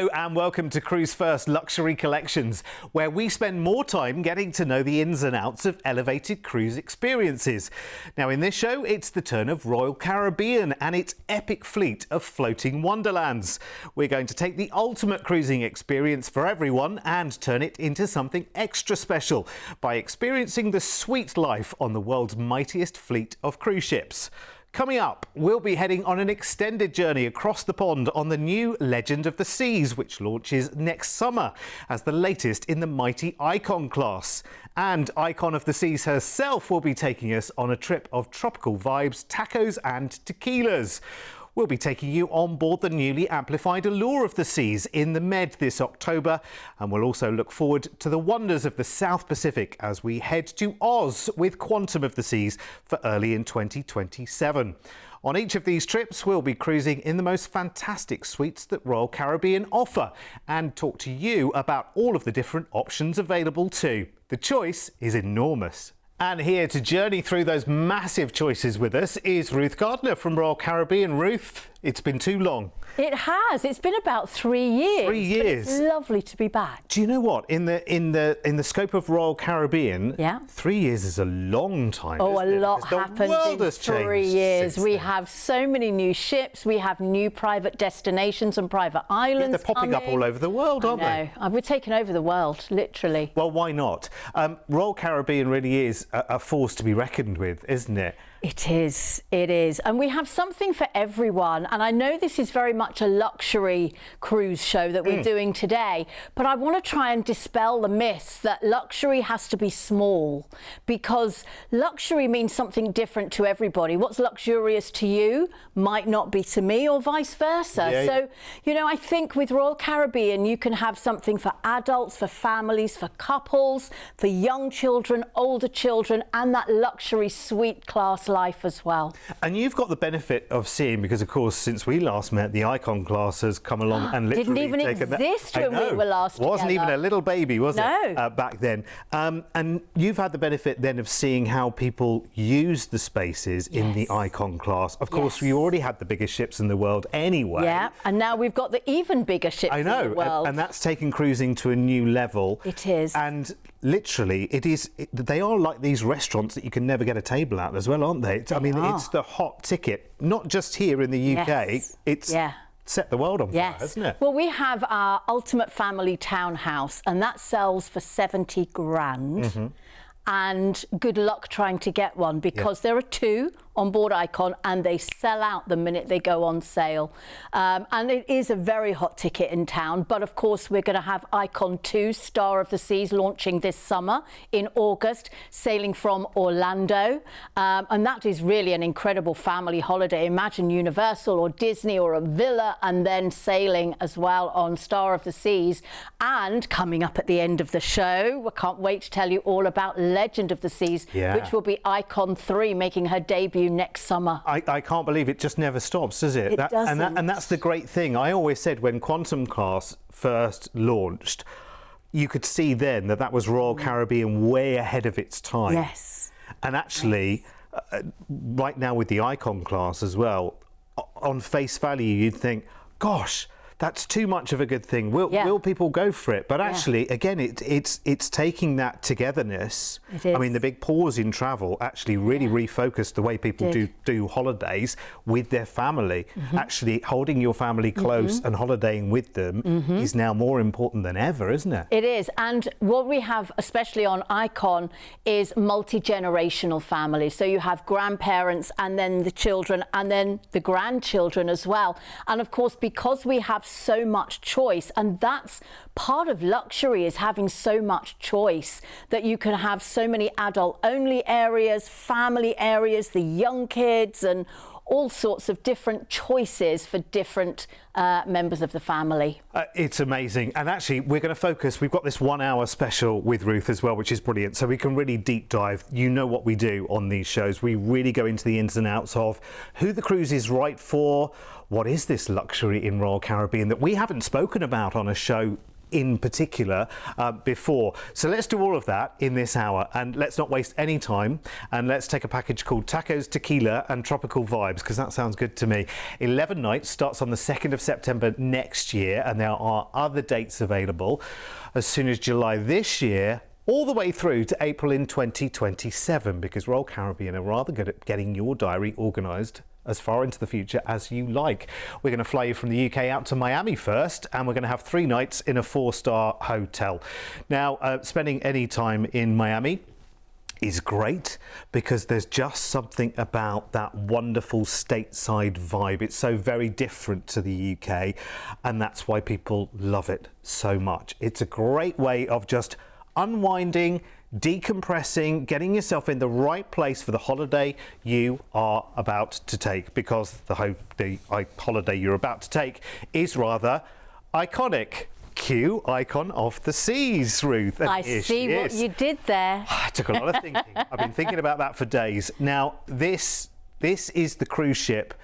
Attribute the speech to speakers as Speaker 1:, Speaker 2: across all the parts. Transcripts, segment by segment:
Speaker 1: Hello and welcome to Cruise1st Luxury Collections, where we spend more time getting to know the ins and outs of elevated cruise experiences. Now in this show, it's the turn of Royal Caribbean and its epic fleet of floating wonderlands. We're going to take the ultimate cruising experience for everyone and turn it into something extra special by experiencing the sweet life on the world's mightiest fleet of cruise ships. Coming up, we'll be heading on an extended journey across the pond on the new Legend of the Seas, which launches next summer as the latest in the mighty Icon class. And Icon of the Seas herself will be taking us on a trip of tropical vibes, tacos and tequilas. We'll be taking you on board the newly amplified Allure of the Seas in the Med this October, and we'll also look forward to the wonders of the South Pacific as we head to Oz with Quantum of the Seas for early in 2027. On each of these trips, we'll be cruising in the most fantastic suites that Royal Caribbean offer and talk to you about all of the different options available too. The choice is enormous. And here to journey through those massive choices with us is Ruth Gardner from Royal Caribbean. Ruth, it's been too long.
Speaker 2: It has. It's been about 3 years.
Speaker 1: 3 years.
Speaker 2: It's lovely to be back.
Speaker 1: Do you know what? In the scope of Royal Caribbean,
Speaker 2: yeah,
Speaker 1: 3 years is a long time.
Speaker 2: Oh, a
Speaker 1: isn't it?
Speaker 2: lot happens in 3 years. We
Speaker 1: then.
Speaker 2: have so many new ships. We have new private destinations and private islands.
Speaker 1: Yeah, they're popping up all over the world, aren't they?
Speaker 2: We're taking over the world, literally.
Speaker 1: Well, why not? Royal Caribbean really is a force to be reckoned with, isn't it?
Speaker 2: It is, it is. And we have something for everyone. And I know this is very much a luxury cruise show that we're doing today, but I want to try and dispel the myths that luxury has to be small, because luxury means something different to everybody. What's luxurious to you might not be to me, or vice versa.
Speaker 1: Yeah.
Speaker 2: So, you know, I think with Royal Caribbean, you can have something for adults, for families, for couples, for young children, older children, and that luxury suite class life as well.
Speaker 1: And you've got the benefit of seeing, because of course since we last met, the Icon class has come along and literally
Speaker 2: didn't even exist when we were last
Speaker 1: wasn't
Speaker 2: together.
Speaker 1: even a little baby, was
Speaker 2: No.
Speaker 1: it, back then. And you've had the benefit then of seeing how people use the spaces in the Icon class. Of course, you already had the biggest ships in the world anyway.
Speaker 2: Yeah, and now we've got the even bigger ships in the world.
Speaker 1: And that's taken cruising to a new level.
Speaker 2: It is.
Speaker 1: And literally, they are like these restaurants that you can never get a table at as well, aren't they? I mean, it's the hot ticket, not just here in the UK.
Speaker 2: Yes.
Speaker 1: It's set the world on fire, hasn't it?
Speaker 2: Well, we have our ultimate family townhouse, and that sells for 70 grand. And good luck trying to get one, because there are two on board Icon and they sell out the minute they go on sale. And it is a very hot ticket in town. But of course, we're going to have Icon 2, Star of the Seas, launching this summer in August, sailing from Orlando. And that is really an incredible family holiday. Imagine Universal or Disney or a villa, and then sailing as well on Star of the Seas. And coming up at the end of the show, we can't wait to tell you all about Legend of the Seas, which will be Icon 3, making her debut next summer.
Speaker 1: I can't believe it just never stops, does it?
Speaker 2: It doesn't.
Speaker 1: And that's the great thing. I always said when Quantum class first launched, you could see then that was Royal Caribbean way ahead of its time.
Speaker 2: Yes.
Speaker 1: And actually, right now with the Icon class as well, on face value, you'd think, gosh, that's too much of a good thing. Will people go for it? But actually, again, it's taking that togetherness.
Speaker 2: It is.
Speaker 1: I mean, the big pause in travel actually really refocused the way people do holidays with their family. Actually, holding your family close and holidaying with them is now more important than ever, isn't it?
Speaker 2: It is. And what we have, especially on Icon, is multi-generational families. So you have grandparents and then the children and then the grandchildren as well. And of course, because we have so much choice, and that's part of luxury, is having so much choice, that you can have so many adult only areas, family areas, the young kids, and all sorts of different choices for different members of the family.
Speaker 1: It's amazing. And actually, we're going to focus, we've got this 1 hour special with Ruth as well, which is brilliant. So we can really deep dive. You know what we do on these shows. We really go into the ins and outs of who the cruise is right for. What is this luxury in Royal Caribbean that we haven't spoken about on a show in particular before. So let's do all of that in this hour, and let's not waste any time, and let's take a package called Tacos, Tequila and Tropical Vibes, because that sounds good to me. 11 Nights starts on the 2nd of September next year, and there are other dates available as soon as July this year, all the way through to April in 2027, because Royal Caribbean are rather good at getting your diary organised as far into the future as you like. We're going to fly you from the UK out to Miami first, and we're going to have 3 nights in a 4-star hotel. Now, spending any time in Miami is great, because there's just something about that wonderful stateside vibe. It's so very different to the UK, and that's why people love it so much. It's a great way of just unwinding, decompressing, getting yourself in the right place for the holiday you are about to take, because the holiday you're about to take is rather iconic. Cue Icon of the Seas, Ruth.
Speaker 2: I see what you did there.
Speaker 1: It took a lot of thinking. I've been thinking about that for days. Now, this is the cruise ship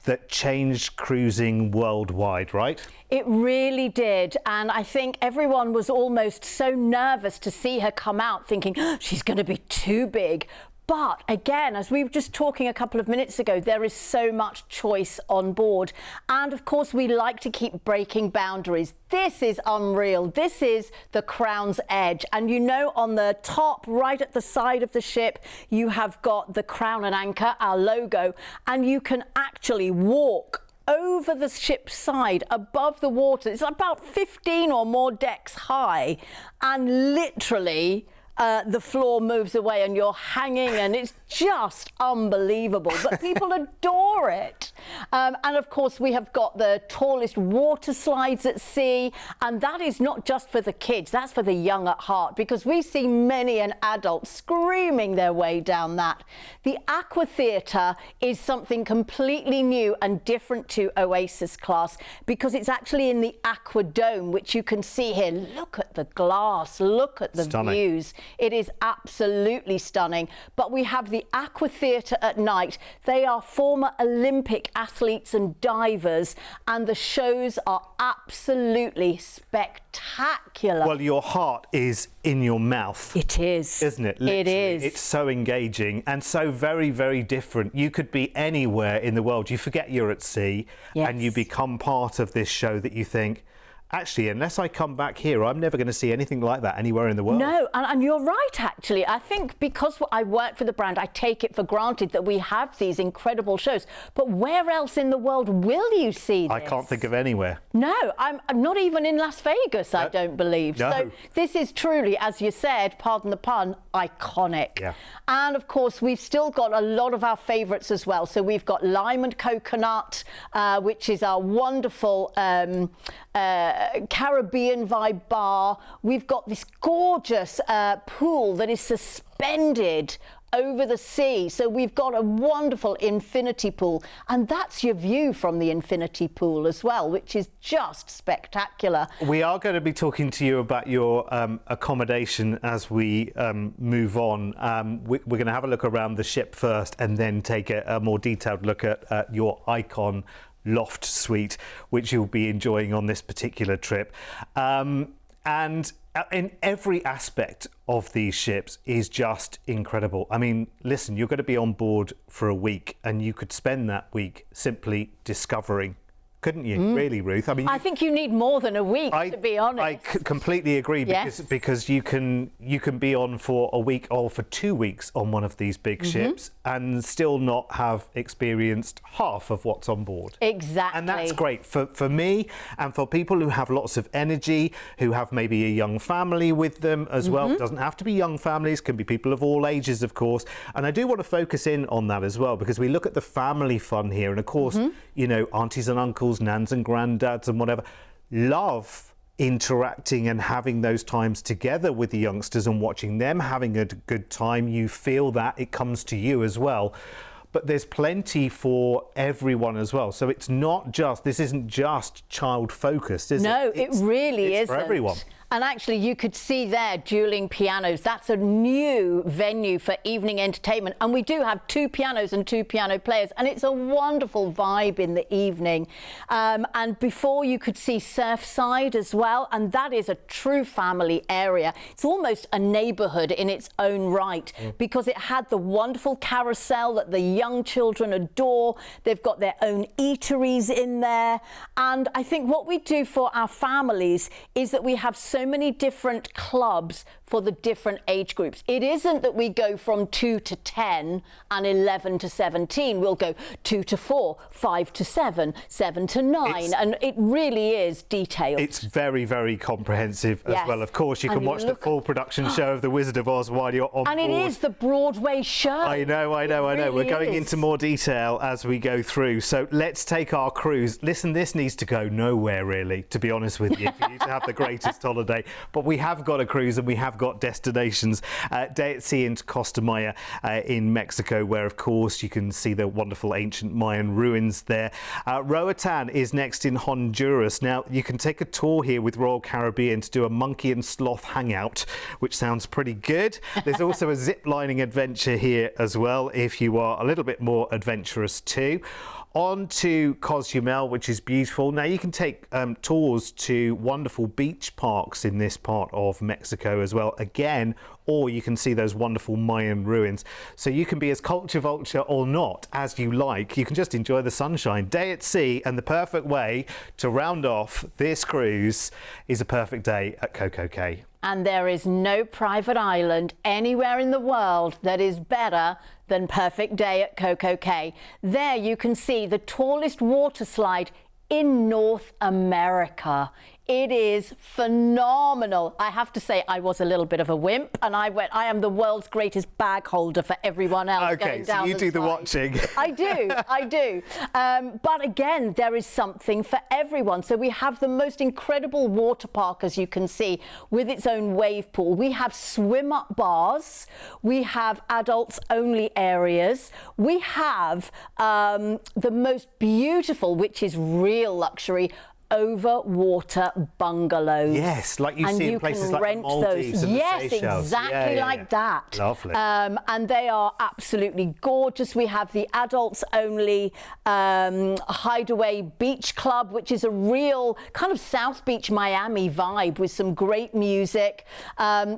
Speaker 1: that changed cruising worldwide, right?
Speaker 2: It really did, and I think everyone was almost so nervous to see her come out, thinking, oh, she's going to be too big. But again, as we were just talking a couple of minutes ago, there is so much choice on board. And of course, we like to keep breaking boundaries. This is unreal. This is the Crown's Edge. And you know, on the top, right at the side of the ship, you have got the Crown and Anchor, our logo, and you can actually walk over the ship's side above the water. It's about 15 or more decks high, and literally the floor moves away and you're hanging, and it's just unbelievable. But people adore it. And of course, we have got the tallest water slides at sea, and that is not just for the kids, that's for the young at heart, because we see many an adult screaming their way down that. The Aqua Theatre is something completely new and different to Oasis Class, because it's actually in the Aqua Dome, which you can see here. Look at the glass, look at the views. It is absolutely stunning. But we have the Aqua Theatre at night. They are former Olympic athletes and divers, and the shows are absolutely spectacular.
Speaker 1: Well, your heart is in your mouth.
Speaker 2: It is.
Speaker 1: Isn't it? Literally.
Speaker 2: It is.
Speaker 1: It's so engaging and so very, very different. You could be anywhere in the world. You forget you're at sea,
Speaker 2: yes,
Speaker 1: and you become part of this show that you think, actually, unless I come back here, I'm never going to see anything like that anywhere in the world.
Speaker 2: No, and you're right, actually. I think because I work for the brand, I take it for granted that we have these incredible shows. But where else in the world will you see this?
Speaker 1: I can't think of anywhere.
Speaker 2: No, I'm not even in Las Vegas, I don't believe.
Speaker 1: No.
Speaker 2: So this is truly, as you said, pardon the pun, iconic.
Speaker 1: Yeah.
Speaker 2: And of course, we've still got a lot of our favourites as well. So we've got Lime and Coconut, which is our wonderful Caribbean vibe bar. We've got this gorgeous pool that is suspended over the sea. So we've got a wonderful infinity pool, and that's your view from the infinity pool as well, which is just spectacular.
Speaker 1: We are going to be talking to you about your accommodation as we move on. We're going to have a look around the ship first, and then take a more detailed look at your Icon loft suite, which you'll be enjoying on this particular trip. And in every aspect of these ships is just incredible. I mean, listen, you're going to be on board for a week, and you could spend that week simply discovering, couldn't you? Really, Ruth? I mean,
Speaker 2: I think you need more than a week, to be honest.
Speaker 1: I completely agree,
Speaker 2: Yes.
Speaker 1: because you can be on for a week or for 2 weeks on one of these big ships and still not have experienced half of what's on board.
Speaker 2: Exactly.
Speaker 1: And that's great for me, and for people who have lots of energy, who have maybe a young family with them as well. It doesn't have to be young families, can be people of all ages, of course. And I do want to focus in on that as well, because we look at the family fun here, and of course, you know, aunties and uncles, nans and granddads and whatever, love interacting and having those times together with the youngsters and watching them having a good time. You feel that it comes to you as well. but there's plenty for everyone as well. So it's not just, this isn't just child focused, is it?
Speaker 2: No, it really isn't.
Speaker 1: For everyone.
Speaker 2: And actually, you could see there dueling pianos. That's a new venue for evening entertainment. And we do have 2 pianos and 2 piano players. And it's a wonderful vibe in the evening. And before, you could see Surfside as well. And that is a true family area. It's almost a neighbourhood in its own right, because it had the wonderful carousel that the young children adore. They've got their own eateries in there. And I think what we do for our families is that we have so many different clubs for the different age groups. It isn't that we go from 2 to 10 and 11 to 17. We'll go 2 to 4, 5 to 7, 7 to 9. And it really is detailed.
Speaker 1: It's very, very comprehensive as well. Of course, you can watch the full production show of The Wizard of Oz while you're on board.
Speaker 2: And it is the Broadway show.
Speaker 1: I know. We're going into more detail as we go through. So let's take our cruise. Listen, this needs to go nowhere, really, to be honest with you, for you to have the greatest holiday. But we have got a cruise and we have got destinations. Day at sea into Costa Maya in Mexico, where, of course, you can see the wonderful ancient Mayan ruins there. Roatan is next in Honduras. Now, you can take a tour here with Royal Caribbean to do a monkey and sloth hangout, which sounds pretty good. There's also a zip lining adventure here as well, if you are a little bit more adventurous too. On to Cozumel, which is beautiful. Now, you can take tours to wonderful beach parks in this part of Mexico as well, again, or you can see those wonderful Mayan ruins. So you can be as culture vulture or not as you like. You can just enjoy the sunshine. Day at sea, and the perfect way to round off this cruise is a perfect day at Coco Cay.
Speaker 2: And there is no private island anywhere in the world that is better than Perfect Day at Coco Cay. There you can see the tallest water slide in North America. It is phenomenal. I have to say, I was a little bit of a wimp, and I am the world's greatest bag holder for everyone else going down.
Speaker 1: Okay, so you do the watching.
Speaker 2: I do. But again, there is something for everyone. So we have the most incredible water park, as you can see, with its own wave pool. We have swim-up bars. We have adults-only areas. We have the most beautiful, which is real luxury, over water bungalows.
Speaker 1: Yes, like you see in places like the Maldives and the Seychelles.
Speaker 2: Exactly like that.
Speaker 1: Lovely.
Speaker 2: And they are absolutely gorgeous. We have the adults only Hideaway Beach Club, which is a real kind of South Beach Miami vibe with some great music.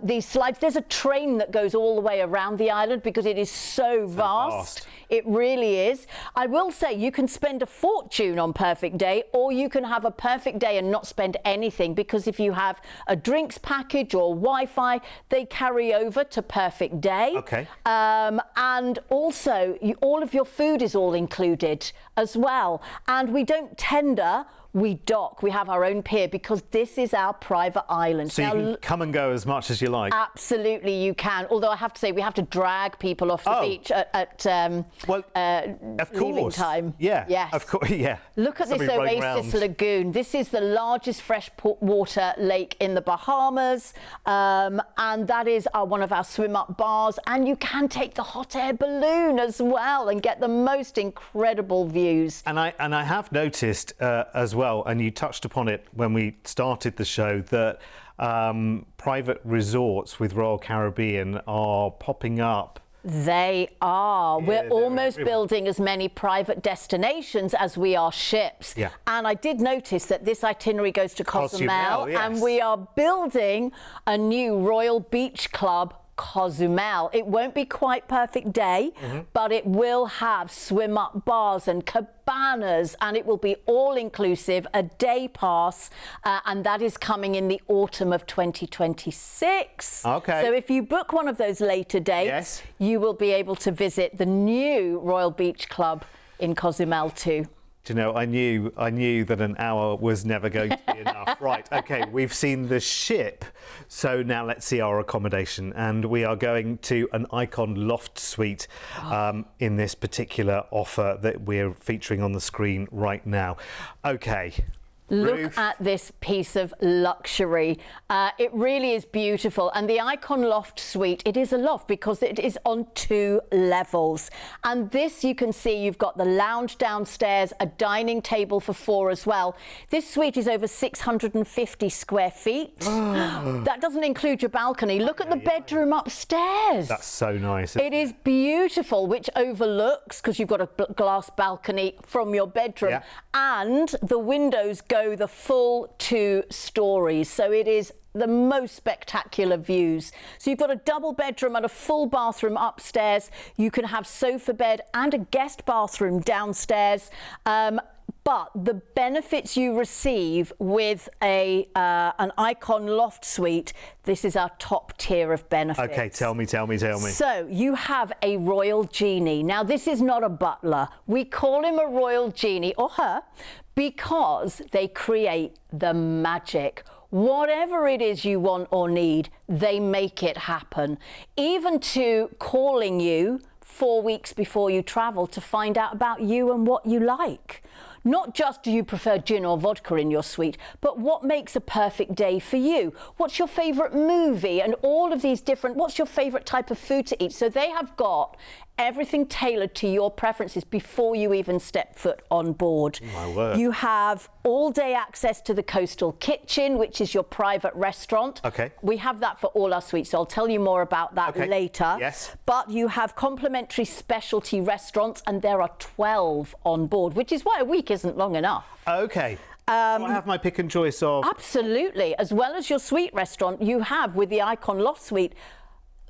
Speaker 2: These slides, there's a train that goes all the way around the island because it is so vast. It really is. I will say you can spend a fortune on Perfect Day, or you can have a perfect day and not spend anything, because if you have a drinks package or Wi-Fi, they carry over to Perfect Day.
Speaker 1: Okay.
Speaker 2: And also, all of your food is all included as well. And we don't tender. We dock. We have our own pier because this is our private island.
Speaker 1: So now, you can come and go as much as you like.
Speaker 2: Absolutely, you can. Although I have to say, we have to drag people off the beach at leaving time.
Speaker 1: Yeah.
Speaker 2: Yes.
Speaker 1: Of course. Yeah.
Speaker 2: Look at this Oasis Lagoon. This is the largest freshwater lake in the Bahamas, and that is one of our swim-up bars. And you can take the hot air balloon as well and get the most incredible views.
Speaker 1: And I have noticed as well, and you touched upon it when we started the show, that private resorts with Royal Caribbean are popping up.
Speaker 2: They are. We're almost building as many private destinations as we are ships.
Speaker 1: Yeah.
Speaker 2: And I did notice that this itinerary goes to Cozumel,
Speaker 1: yes.
Speaker 2: and we are building a new Royal Beach Club, Cozumel. It won't be quite Perfect Day, but it will have swim-up bars and cabanas, and it will be all-inclusive, a day pass, and that is coming in the autumn of 2026.
Speaker 1: Okay.
Speaker 2: So if you book one of those later dates, you will be able to visit the new Royal Beach Club in Cozumel too.
Speaker 1: Do you know, I knew that an hour was never going to be enough. Right, okay, we've seen the ship, so now let's see our accommodation. And we are going to an Icon Loft Suite in this particular offer that we're featuring on the screen right now. Okay,
Speaker 2: Look
Speaker 1: Roof.
Speaker 2: at this piece of luxury. It really is beautiful. And the Icon Loft Suite, it is a loft because it is on 2 levels. And this, you can see, you've got the lounge downstairs, a dining table for 4 as well. This suite is over 650 square feet. That doesn't include your balcony. Look at the bedroom upstairs.
Speaker 1: That's so nice.
Speaker 2: It is beautiful, which overlooks, because you've got a glass balcony from your bedroom,
Speaker 1: Yeah.
Speaker 2: and the windows go the full 2 stories. So it is the most spectacular views. So you've got a double bedroom and a full bathroom upstairs. You can have sofa bed and a guest bathroom downstairs. But the benefits you receive with an Icon Loft Suite, this is our top tier of benefits.
Speaker 1: Okay, tell me.
Speaker 2: So you have a royal genie. Now, this is not a butler. We call him a royal genie, or her, because they create the magic. Whatever it is you want or need, they make it happen. Even to calling you 4 weeks before you travel to find out about you and what you like. Not just do you prefer gin or vodka in your suite, but what makes a perfect day for you? What's your favourite movie? And all of these different, what's your favourite type of food to eat? So they have got everything tailored to your preferences before you even step foot on board.
Speaker 1: My word.
Speaker 2: You have all-day access to the coastal kitchen, which is your private restaurant.
Speaker 1: Okay.
Speaker 2: We have that for all our suites, so I'll tell you more about that later.
Speaker 1: Yes.
Speaker 2: But you have complimentary specialty restaurants, and there are 12 on board, which is why a week isn't long enough.
Speaker 1: Okay. So I have my pick and choice of...
Speaker 2: Absolutely. As well as your suite restaurant, you have, with the Icon Loft Suite,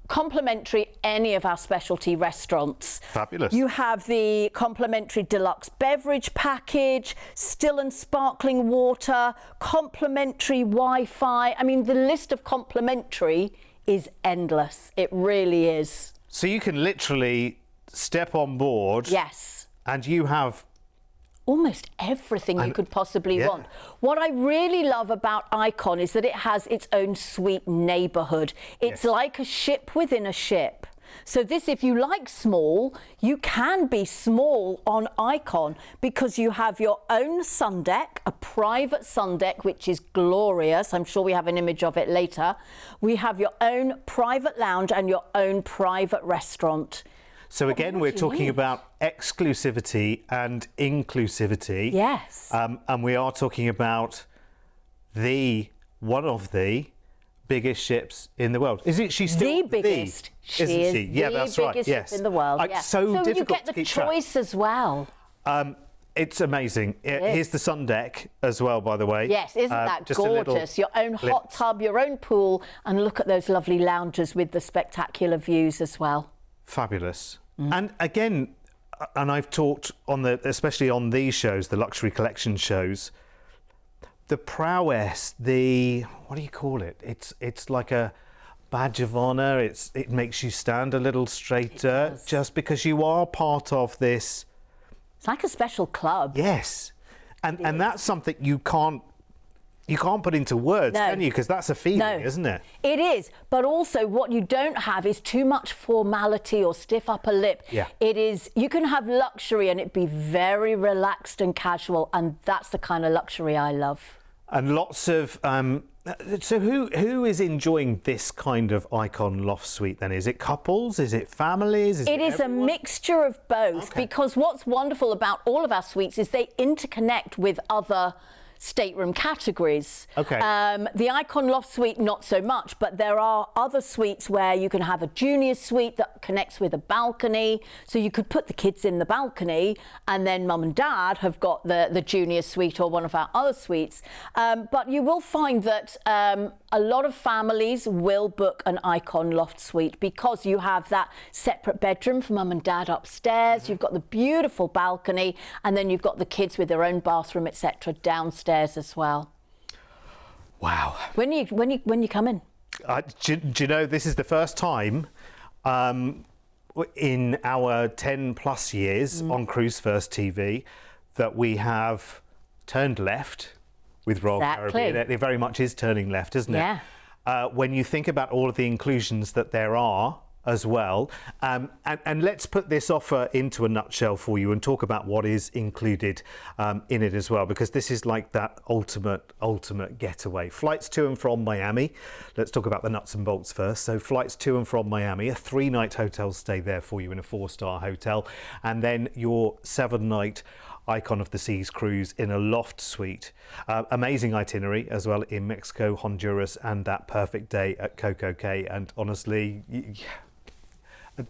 Speaker 2: complimentary any of our specialty restaurants.
Speaker 1: Fabulous.
Speaker 2: You have the complimentary deluxe beverage package, still and sparkling water, complimentary Wi-Fi. I mean, the list of complimentary is endless. It really is.
Speaker 1: So you can literally step on board.
Speaker 2: Yes.
Speaker 1: And you have...
Speaker 2: almost everything you could possibly
Speaker 1: yeah.
Speaker 2: want. What I really love about Icon is that it has its own sweet neighbourhood. It's like a ship within a ship. So this, if you like small, you can be small on Icon because you have your own sun deck, a private sun deck, which is glorious. I'm sure we have an image of it later. We have your own private lounge and your own private restaurant.
Speaker 1: So again, we're talking about exclusivity and inclusivity.
Speaker 2: Yes.
Speaker 1: And we are talking about one of the biggest ships in the world. Is it? She's still
Speaker 2: the biggest. She
Speaker 1: isn't
Speaker 2: is
Speaker 1: she? Yeah,
Speaker 2: the
Speaker 1: that's
Speaker 2: biggest
Speaker 1: right. Yes.
Speaker 2: ship in the world. Yeah.
Speaker 1: So difficult
Speaker 2: you get
Speaker 1: to
Speaker 2: the
Speaker 1: keep track.
Speaker 2: choice as well.
Speaker 1: It's amazing. Here's the sun deck as well, by the way.
Speaker 2: Yes, isn't that
Speaker 1: just a little
Speaker 2: gorgeous? Your own
Speaker 1: clip.
Speaker 2: hot tub, your own pool, and look at those lovely lounges with the spectacular views as well.
Speaker 1: Fabulous. And again, and I've talked especially on these shows, the luxury collection shows, the prowess, what do you call it? It's like a badge of honour. It makes you stand a little straighter just because you are part of this.
Speaker 2: It's like a special club.
Speaker 1: Yes, and that's something you can't put into words, can you? Because that's a feeling, isn't it?
Speaker 2: It is. But also what you don't have is too much formality or stiff upper lip.
Speaker 1: Yeah.
Speaker 2: It is, you can have luxury and it be very relaxed and casual, and that's the kind of luxury I love.
Speaker 1: And lots of... so who is enjoying this kind of Icon Loft Suite then? Is it couples? Is it families?
Speaker 2: It is a mixture of both, because what's wonderful about all of our suites is they interconnect with other stateroom categories.
Speaker 1: Okay.
Speaker 2: The Icon Loft Suite, not so much, but there are other suites where you can have a junior suite that connects with a balcony. So you could put the kids in the balcony, and then mum and dad have got the junior suite or one of our other suites. But you will find that a lot of families will book an Icon Loft Suite because you have that separate bedroom for mum and dad upstairs. You've got the beautiful balcony, and then you've got the kids with their own bathroom, etc., downstairs as well.
Speaker 1: Wow.
Speaker 2: When you come in?
Speaker 1: Do you know, this is the first time in our 10 plus years on Cruise1st TV that we have turned left with Royal Caribbean. It very much is turning left, isn't it?
Speaker 2: Yeah.
Speaker 1: When you think about all of the inclusions that there are as well. And let's put this offer into a nutshell for you and talk about what is included in it as well, because this is like that ultimate getaway. Flights to and from Miami. Let's talk about the nuts and bolts first. So flights to and from Miami, a 3-night hotel stay there for you in a 4-star hotel, and then your 7-night Icon of the Seas cruise in a loft suite. Amazing itinerary as well in Mexico, Honduras, and that perfect day at Coco Cay. And honestly,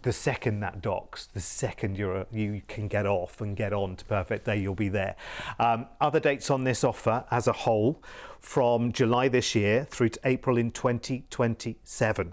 Speaker 1: the second that docks, the second you can get off and get on to perfect day, you'll be there. Other dates on this offer as a whole, from July this year through to April in 2027.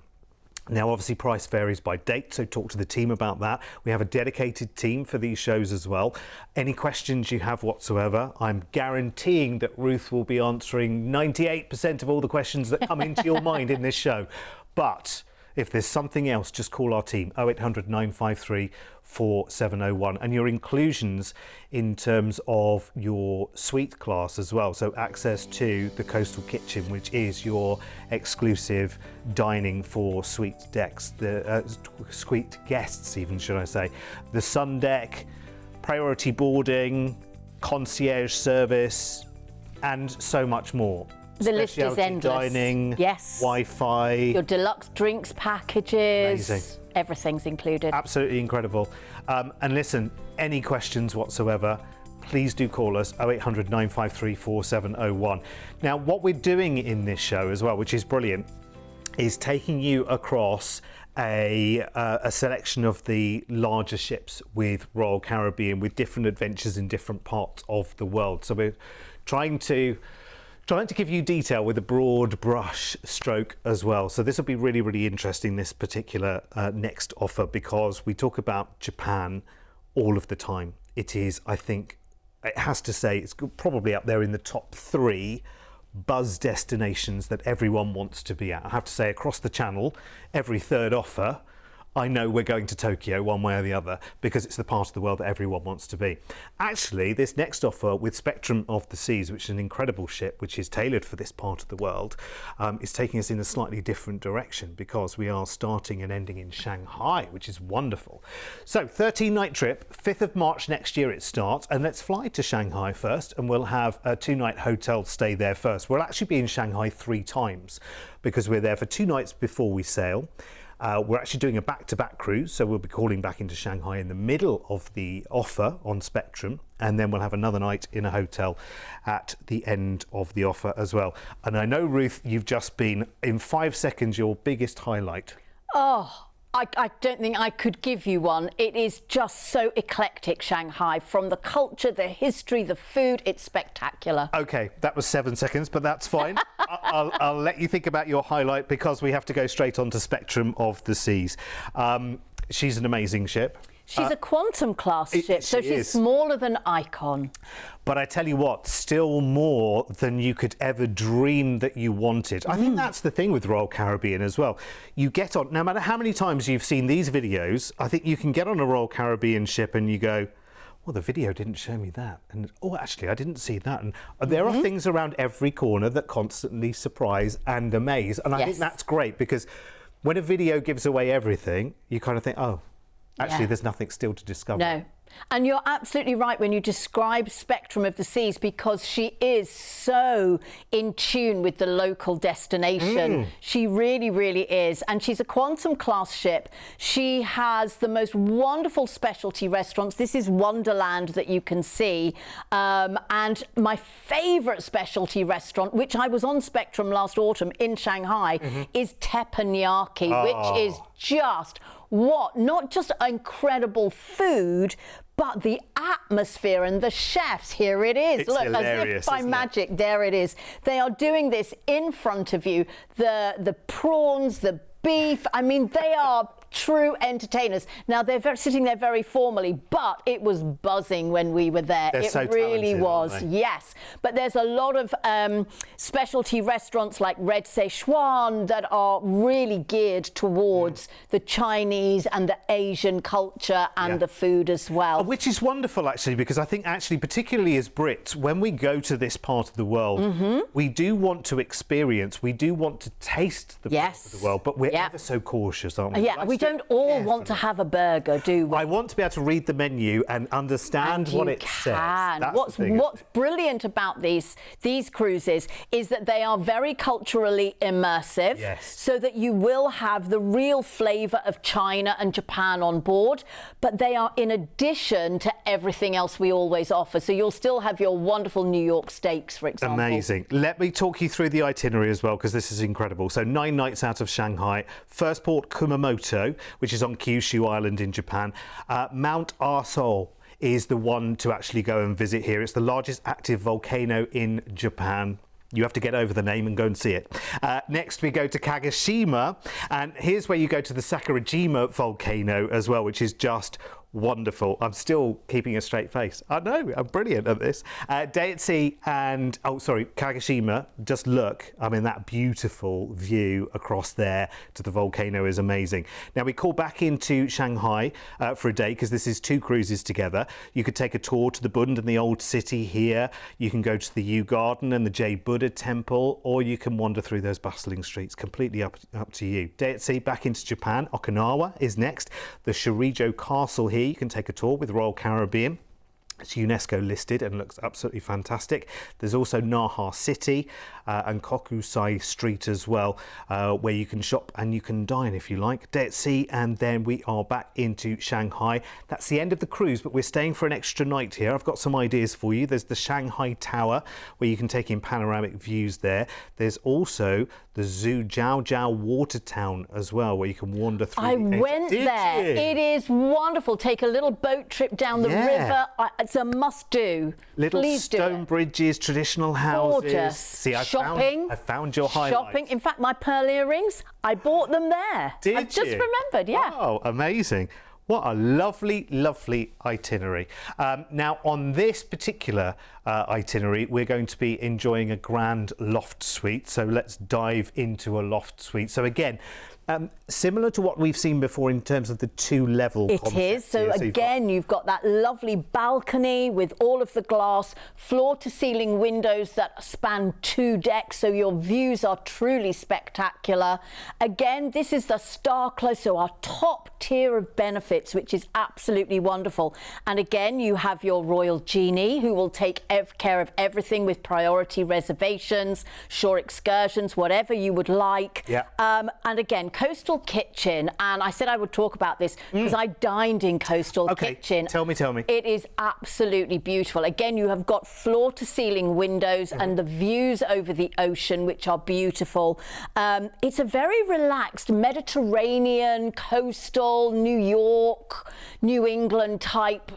Speaker 1: Now, obviously, price varies by date, so talk to the team about that. We have a dedicated team for these shows as well. Any questions you have whatsoever, I'm guaranteeing that Ruth will be answering 98% of all the questions that come into your mind in this show. But if there's something else, just call our team, 0800 953 4701, and your inclusions in terms of your suite class as well. So access to the Coastal Kitchen, which is your exclusive dining for suite decks, the suite guests even, should I say. The sun deck, priority boarding, concierge service, and so much more.
Speaker 2: The list is
Speaker 1: Specialty
Speaker 2: endless.
Speaker 1: Dining,
Speaker 2: yes.
Speaker 1: Wi-Fi.
Speaker 2: Your deluxe drinks packages.
Speaker 1: Amazing.
Speaker 2: Everything's included.
Speaker 1: Absolutely incredible. And listen, any questions whatsoever, please do call us 0800 953 4701. Now, what we're doing in this show as well, which is brilliant, is taking you across a selection of the larger ships with Royal Caribbean, with different adventures in different parts of the world. So we're trying to give you detail with a broad brush stroke as well. So this will be really, really interesting, this particular next offer, because we talk about Japan all of the time. It is, I think, it has to say, it's probably up there in the top 3 buzz destinations that everyone wants to be at. I have to say, across the channel, every 3rd offer, I know we're going to Tokyo one way or the other, because it's the part of the world that everyone wants to be. Actually, this next offer with Spectrum of the Seas, which is an incredible ship, which is tailored for this part of the world, is taking us in a slightly different direction, because we are starting and ending in Shanghai, which is wonderful. So 13-night trip, 5th of March next year it starts, and let's fly to Shanghai first, and we'll have a 2-night hotel stay there first. We'll actually be in Shanghai 3 times, because we're there for 2 nights before we sail. We're actually doing a back-to-back cruise, so we'll be calling back into Shanghai in the middle of the offer on Spectrum, and then we'll have another night in a hotel at the end of the offer as well. And I know, Ruth, you've just been, in 5 seconds, your biggest highlight.
Speaker 2: Oh, I don't think I could give you one. It is just so eclectic, Shanghai. From the culture, the history, the food, it's spectacular.
Speaker 1: OK, that was 7 seconds, but that's fine. I'll let you think about your highlight, because we have to go straight on to Spectrum of the Seas. She's an amazing ship.
Speaker 2: She's a quantum class ship, so she's smaller than Icon.
Speaker 1: But I tell you what, still more than you could ever dream that you wanted. I think that's the thing with Royal Caribbean as well. You get on, no matter how many times you've seen these videos, I think you can get on a Royal Caribbean ship and you go, well, the video didn't show me that. And, oh, actually, I didn't see that. And there are things around every corner that constantly surprise and amaze. And I think that's great, because when a video gives away everything, you kind of think, oh, actually, there's nothing still to discover.
Speaker 2: No. And you're absolutely right when you describe Spectrum of the Seas, because she is so in tune with the local destination. She really, really is. And she's a quantum class ship. She has the most wonderful specialty restaurants. This is Wonderland that you can see. And my favourite specialty restaurant, which I was on Spectrum last autumn in Shanghai, is Teppanyaki, which is just not just incredible food, but the atmosphere and the chefs. Here it is.
Speaker 1: It's
Speaker 2: look,
Speaker 1: hilarious,
Speaker 2: as if by magic, there it is. They are doing this in front of you. The prawns, the beef, I mean, they are true entertainers. Now, they're sitting there very formally, but it was buzzing when we were there.
Speaker 1: They're
Speaker 2: it
Speaker 1: so
Speaker 2: really
Speaker 1: talented,
Speaker 2: was,
Speaker 1: aren't they?
Speaker 2: yes. But there's a lot of specialty restaurants like Red Szechuan that are really geared towards the Chinese and the Asian culture and the food as well.
Speaker 1: Which is wonderful, actually, because I think, actually, particularly as Brits, when we go to this part of the world, we do want to experience, we do want to taste the part of the world, but we're ever so cautious, aren't we?
Speaker 2: Yeah, we don't all want to have a burger, do we?
Speaker 1: I want to be able to read the menu and understand what it says.
Speaker 2: What's brilliant about these cruises is that they are very culturally immersive, so that you will have the real flavour of China and Japan on board, but they are in addition to everything else we always offer. So you'll still have your wonderful New York steaks, for example.
Speaker 1: Amazing. Let me talk you through the itinerary as well, because this is incredible. So 9 nights out of Shanghai. First port, Kumamoto, which is on Kyushu Island in Japan. Mount Arsol is the one to actually go and visit here. It's the largest active volcano in Japan. You have to get over the name and go and see it. Next, we go to Kagoshima, and here's where you go to the Sakurajima volcano as well, which is just wonderful. I'm still keeping a straight face. I know, I'm brilliant at this. Day at sea and, Kagoshima, just look. I mean, that beautiful view across there to the volcano is amazing. Now, we call back into Shanghai for a day, because this is 2 cruises together. You could take a tour to the Bund and the old city here. You can go to the Yew Garden and the Jade Buddha Temple, or you can wander through those bustling streets. Completely up to you. Day at sea, back into Japan. Okinawa is next. The Shurijo Castle here, you can take a tour with Royal Caribbean. It's UNESCO listed and looks absolutely fantastic. There's also Naha City and Kokusai Street as well, where you can shop and you can dine if you like. Day at sea, and then we are back into Shanghai. That's the end of the cruise, but we're staying for an extra night here. I've got some ideas for you. There's the Shanghai Tower, where you can take in panoramic views there. There's also the Zhujiajiao Water Town as well, where you can wander through.
Speaker 2: I went there. It is wonderful. Take a little boat trip down the river. It's a must-do.
Speaker 1: Little stone bridges, traditional houses.
Speaker 2: Gorgeous.
Speaker 1: See, I found your highlight.
Speaker 2: Shopping. In fact, my pearl earrings, I bought them there.
Speaker 1: Did
Speaker 2: I
Speaker 1: you?
Speaker 2: just remembered, yeah.
Speaker 1: Oh, amazing. What a lovely, lovely itinerary. Now, on this particular itinerary, we're going to be enjoying a grand loft suite. So let's dive into a loft suite. So again, similar to what we've seen before in terms of the 2-level concept.
Speaker 2: It is. So again, you've got that lovely balcony with all of the glass, floor-to-ceiling windows that span 2 decks, so your views are truly spectacular. Again, this is the star close, so our top tier of benefits, which is absolutely wonderful. And again, you have your royal genie, who will take care of everything with priority reservations, shore excursions, whatever you would like.
Speaker 1: Yeah.
Speaker 2: And again, Coastal Kitchen, and I said I would talk about this because I dined in Coastal Kitchen.
Speaker 1: Tell me.
Speaker 2: It is absolutely beautiful. Again, you have got floor-to-ceiling windows and the views over the ocean, which are beautiful. It's a very relaxed Mediterranean, coastal, New York, New England type.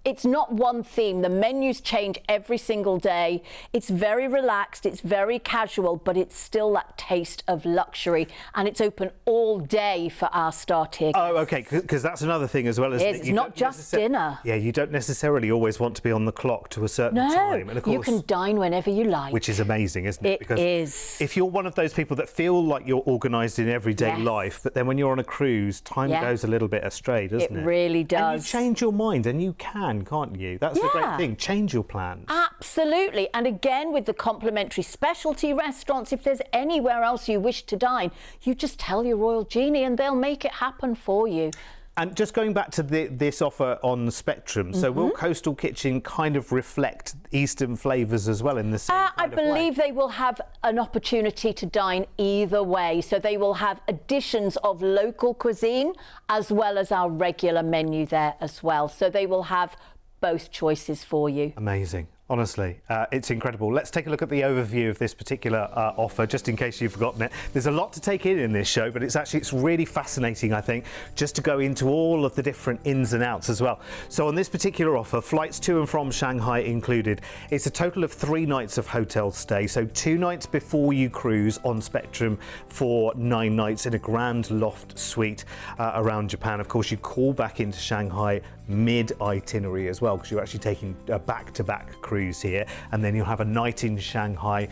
Speaker 2: It's not one theme. The menus change every single day. It's very relaxed, it's very casual, but it's still that taste of luxury. And it's open all day for our star tier.
Speaker 1: Oh, okay, because that's another thing as well, isn't it?
Speaker 2: It's not just dinner.
Speaker 1: Yeah, you don't necessarily always want to be on the clock to a certain time. And of course,
Speaker 2: you can dine whenever you like.
Speaker 1: Which is amazing, isn't it?
Speaker 2: It is.
Speaker 1: If you're one of those people that feel like you're organised in everyday life, but then when you're on a cruise, time goes a little bit astray, doesn't it?
Speaker 2: It really does.
Speaker 1: And you change your mind, and you can't you? That's the great thing. Change your plans.
Speaker 2: Absolutely. And again, with the complimentary specialty restaurants, if there's anywhere else you wish to dine, you just tell your royal genie and they'll make it happen for you.
Speaker 1: And just going back to this offer on the Spectrum, so will Coastal Kitchen kind of reflect Eastern flavours as well in the same
Speaker 2: I believe they will have an opportunity to dine either way. So they will have additions of local cuisine as well as our regular menu there as well. So they will have both choices for you.
Speaker 1: Amazing. Honestly, it's incredible. Let's take a look at the overview of this particular offer, just in case you've forgotten it. There's a lot to take in this show, but it's really fascinating, I think, just to go into all of the different ins and outs as well. So on this particular offer, flights to and from Shanghai included, it's a total of 3 nights of hotel stay. So 2 nights before you cruise on Spectrum for 9 nights in a grand loft suite around Japan. Of course, you call back into Shanghai mid-itinerary as well, because you're actually taking a back-to-back cruise here, and then you'll have a night in Shanghai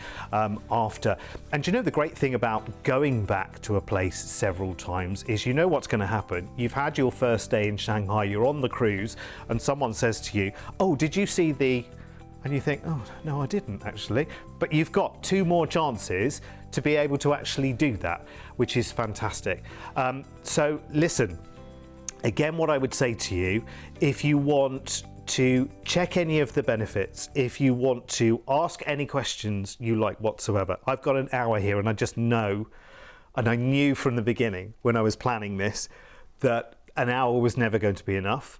Speaker 1: after. And you know, the great thing about going back to a place several times is you know what's going to happen. You've had your first day in Shanghai, you're on the cruise, and someone says to you, oh, did you see the and you think, oh, no, I didn't actually. But you've got 2 more chances to be able to actually do that, which is fantastic. So listen, again, what I would say to you, if you want to check any of the benefits, if you want to ask any questions you like whatsoever, I've got an hour here, and I just know, and I knew from the beginning when I was planning this, that an hour was never going to be enough.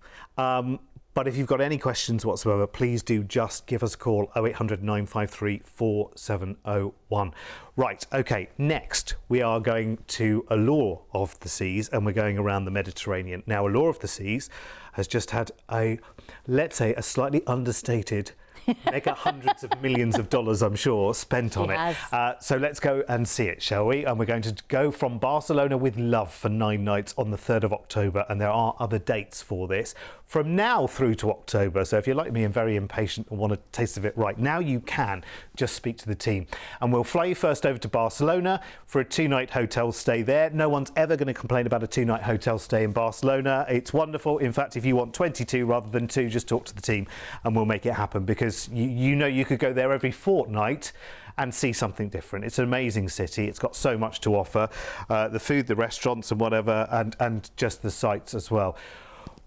Speaker 1: But if you've got any questions whatsoever, please do just give us a call, 0800 953 4701. Right, okay, next we are going to Allure of the Seas, and we're going around the Mediterranean. Now, Allure of the Seas has just had let's say, a slightly understated mega hundreds of millions of dollars, I'm sure, spent on it. So let's go and see it, shall we? And we're going to go from Barcelona with love for 9 nights on the 3rd of October. And there are other dates for this from now through to October. So if you're like me and very impatient and want a taste of it right now, you can just speak to the team. And we'll fly you first over to Barcelona for a 2-night hotel stay there. No one's ever going to complain about a 2-night hotel stay in Barcelona. It's wonderful. In fact, if you want 22 rather than 2, just talk to the team and we'll make it happen, because you know you could go there every fortnight and see something different. It's an amazing city. It's got so much to offer. The food, the restaurants and whatever, and just the sights as well.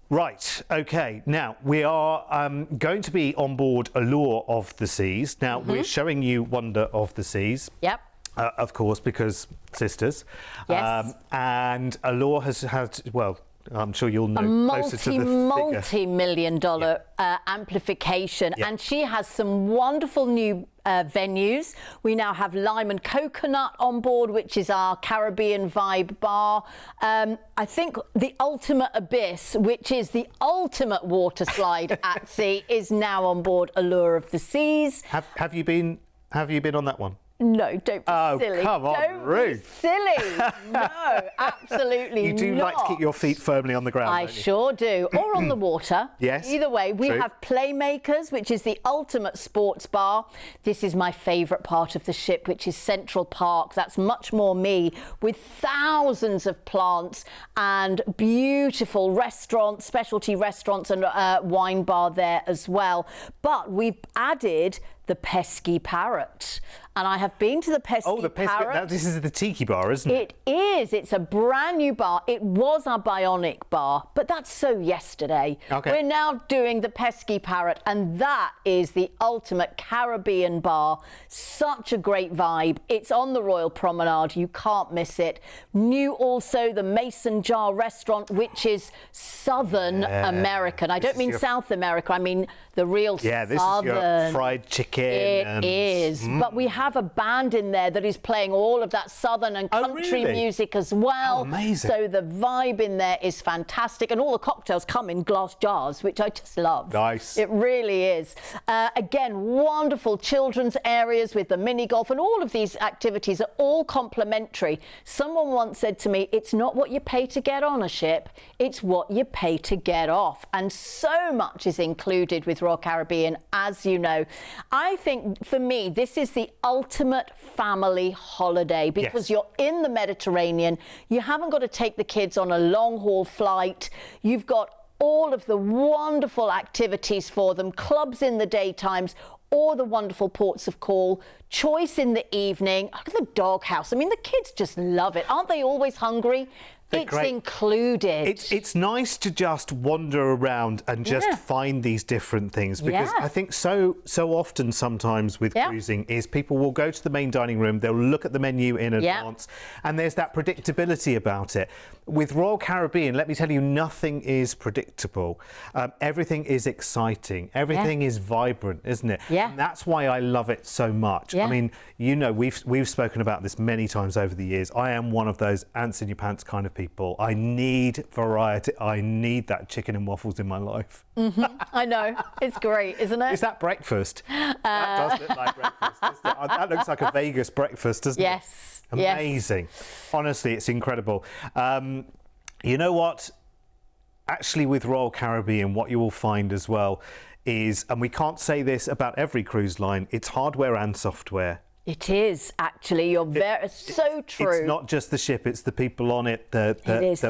Speaker 1: Right, okay, now we are going to be on board Allure of the Seas. Now we're showing you Wonder of the Seas.
Speaker 2: Yep.
Speaker 1: Of course, because sisters.
Speaker 2: Yes.
Speaker 1: And Allure has had, well, I'm sure you'll know closer to the
Speaker 2: multi-million dollar amplification, and she has some wonderful new venues. We now have Lime and Coconut on board, which is our Caribbean vibe bar. I think the Ultimate Abyss, which is the ultimate water slide at sea, is now on board Allure of the Seas.
Speaker 1: Have you been on that one?
Speaker 2: No, don't be silly.
Speaker 1: Come on,
Speaker 2: don't
Speaker 1: Ruth.
Speaker 2: Be silly. No, absolutely not.
Speaker 1: You do like to keep your feet firmly on the ground,
Speaker 2: I
Speaker 1: don't you?
Speaker 2: sure do. Or on the water.
Speaker 1: Yes.
Speaker 2: Either way, we
Speaker 1: True.
Speaker 2: have Playmakers, which is the ultimate sports bar. This is my favourite part of the ship, which is Central Park. That's much more me, with thousands of plants and beautiful restaurants, specialty restaurants and wine bar there as well. But we've added the Pesky Parrot. And I have been to the Pesky Parrot.
Speaker 1: This is the tiki bar, isn't it?
Speaker 2: It is. It's a brand new bar. It was our Bionic bar, but that's so yesterday.
Speaker 1: Okay.
Speaker 2: We're now doing the Pesky Parrot, and that is the ultimate Caribbean bar. Such a great vibe. It's on the Royal Promenade. You can't miss it. New also the Mason Jar Restaurant, which is Southern American. I don't mean South America. I mean the real Southern.
Speaker 1: This is your fried chicken.
Speaker 2: It is. But we have a band in there that is playing all of that Southern and country music as well.
Speaker 1: Oh, amazing.
Speaker 2: So the vibe in there is fantastic. And all the cocktails come in glass jars, which I just love.
Speaker 1: Nice.
Speaker 2: It really is. Again, wonderful children's areas with the mini golf, and all of these activities are all complimentary. Someone once said to me, it's not what you pay to get on a ship, it's what you pay to get off. And so much is included with Royal Caribbean, as you know. I think for me, this is the ultimate family holiday, because you're in the Mediterranean. You haven't got to take the kids on a long haul flight. You've got all of the wonderful activities for them, clubs in the daytimes, or the wonderful ports of call, choice in the evening. Look at the doghouse. I mean, the kids just love it. Aren't they always hungry? It's included.
Speaker 1: It's nice to just wander around and just find these different things, because I think so often sometimes with cruising is people will go to the main dining room, they'll look at the menu in advance, and there's that predictability about it. With Royal Caribbean, let me tell you, nothing is predictable. Everything is exciting. Everything is vibrant, isn't it?
Speaker 2: Yeah.
Speaker 1: And that's why I love it so much. I mean, you know, we've spoken about this many times over the years. I am one of those ants in your pants kind of people. I need variety. I need that chicken and waffles in my life.
Speaker 2: I know. It's great, isn't it?
Speaker 1: Is that breakfast? That does look like breakfast, doesn't it? That looks like a Vegas breakfast, doesn't it?
Speaker 2: Yes.
Speaker 1: Amazing. Honestly, it's incredible. You know what? Actually, with Royal Caribbean, what you will find as well is, and we can't say this about every cruise line, it's hardware and software.
Speaker 2: It is, actually. You're so true.
Speaker 1: It's not just the ship, it's the people on it that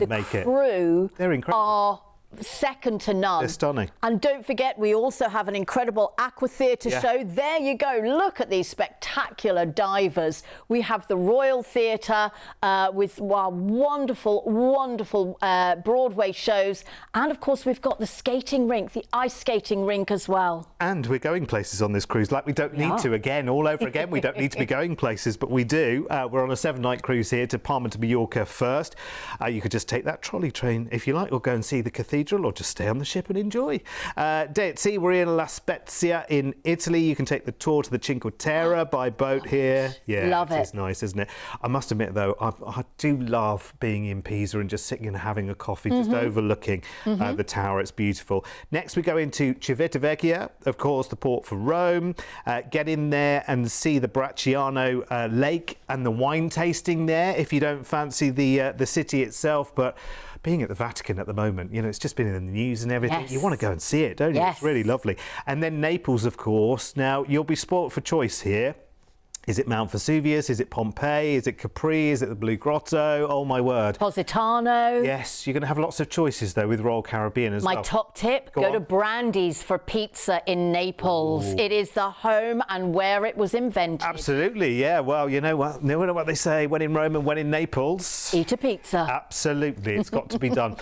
Speaker 1: make it.
Speaker 2: The crew
Speaker 1: They're incredible.
Speaker 2: are second to none.
Speaker 1: They're stunning.
Speaker 2: And don't forget, we also have an incredible aqua theatre show. There you go. Look at these spectacular divers. We have the Royal Theatre with wonderful, wonderful Broadway shows. And of course, we've got the skating rink, the ice skating rink as well.
Speaker 1: And we're going places on this cruise like we don't need to again, all over again. We don't need to be going places, but we do. We're on a 7-night cruise here to Palma de Mallorca first. You could just take that trolley train if you like, or go and see the cathedral, or just stay on the ship and enjoy. Day at sea, we're in La Spezia in Italy. You can take the tour to the Cinque Terre by boat here. Yeah,
Speaker 2: love it.
Speaker 1: It's nice, isn't it? I must admit, though, I do love being in Pisa and just sitting and having a coffee, just overlooking the tower. It's beautiful. Next, we go into Civitavecchia, of course, the port for Rome. Get in there and see the Bracciano Lake and the wine tasting there if you don't fancy the city itself. But being at the Vatican at the moment, you know, it's just been in the news and everything.
Speaker 2: Yes.
Speaker 1: You want to go and see it, don't you?
Speaker 2: Yes.
Speaker 1: It's really lovely. And then Naples, of course. Now, you'll be spoilt for choice here. Is it Mount Vesuvius? Is it Pompeii? Is it Capri? Is it the Blue Grotto? Oh, my word.
Speaker 2: Positano.
Speaker 1: Yes, you're going to have lots of choices, though, with Royal Caribbean as well.
Speaker 2: My top tip, go to Brandy's for pizza in Naples. Ooh. It is the home and where it was invented.
Speaker 1: Absolutely, yeah. Well, you know what they say, when in Rome and when in Naples.
Speaker 2: Eat a pizza.
Speaker 1: Absolutely, it's got to be done.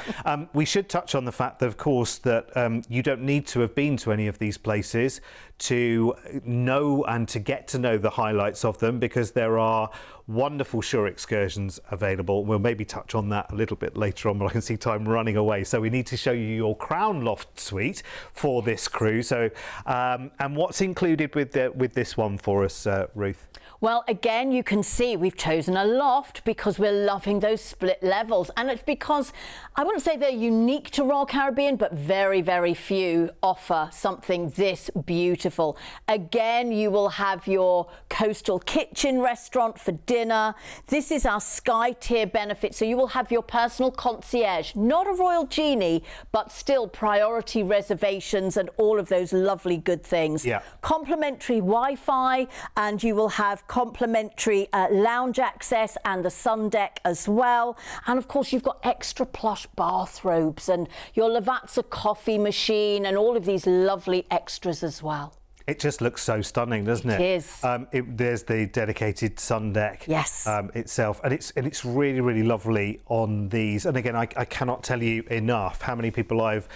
Speaker 1: We should touch on the fact that, of course, that you don't need to have been to any of these places to know and to get to know the highlights of them, because there are wonderful shore excursions available. We'll maybe touch on that a little bit later on, but I can see time running away. So we need to show you your Crown Loft suite for this cruise. So, and what's included with this one for us, Ruth?
Speaker 2: Well, again, you can see we've chosen a loft because we're loving those split levels. And it's because, I wouldn't say they're unique to Royal Caribbean, but very, very few offer something this beautiful. Again, you will have your coastal kitchen restaurant for dinner. This is our Sky Tier benefit. So you will have your personal concierge, not a Royal Genie, but still priority reservations and all of those lovely good things.
Speaker 1: Yeah.
Speaker 2: Complimentary Wi-Fi, and you will have complimentary lounge access and the sun deck as well. And of course, you've got extra plush bathrobes and your Lavazza coffee machine and all of these lovely extras as well.
Speaker 1: It just looks so stunning, doesn't it?
Speaker 2: It is.
Speaker 1: There's the dedicated sun deck.
Speaker 2: Yes.
Speaker 1: Itself, and it's really, really lovely on these. And again, I cannot tell you enough how many people I've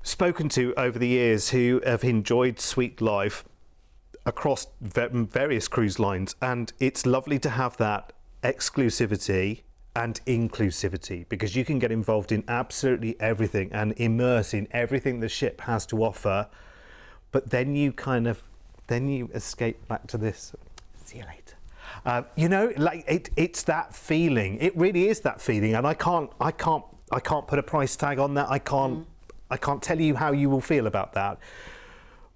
Speaker 1: spoken to over the years who have enjoyed Suite Life across various cruise lines, and it's lovely to have that exclusivity and inclusivity, because you can get involved in absolutely everything and immerse in everything the ship has to offer, but then you escape back to this. See you later. You know, like it's that feeling. It really is that feeling, and I can't put a price tag on that. I can't tell you how you will feel about that,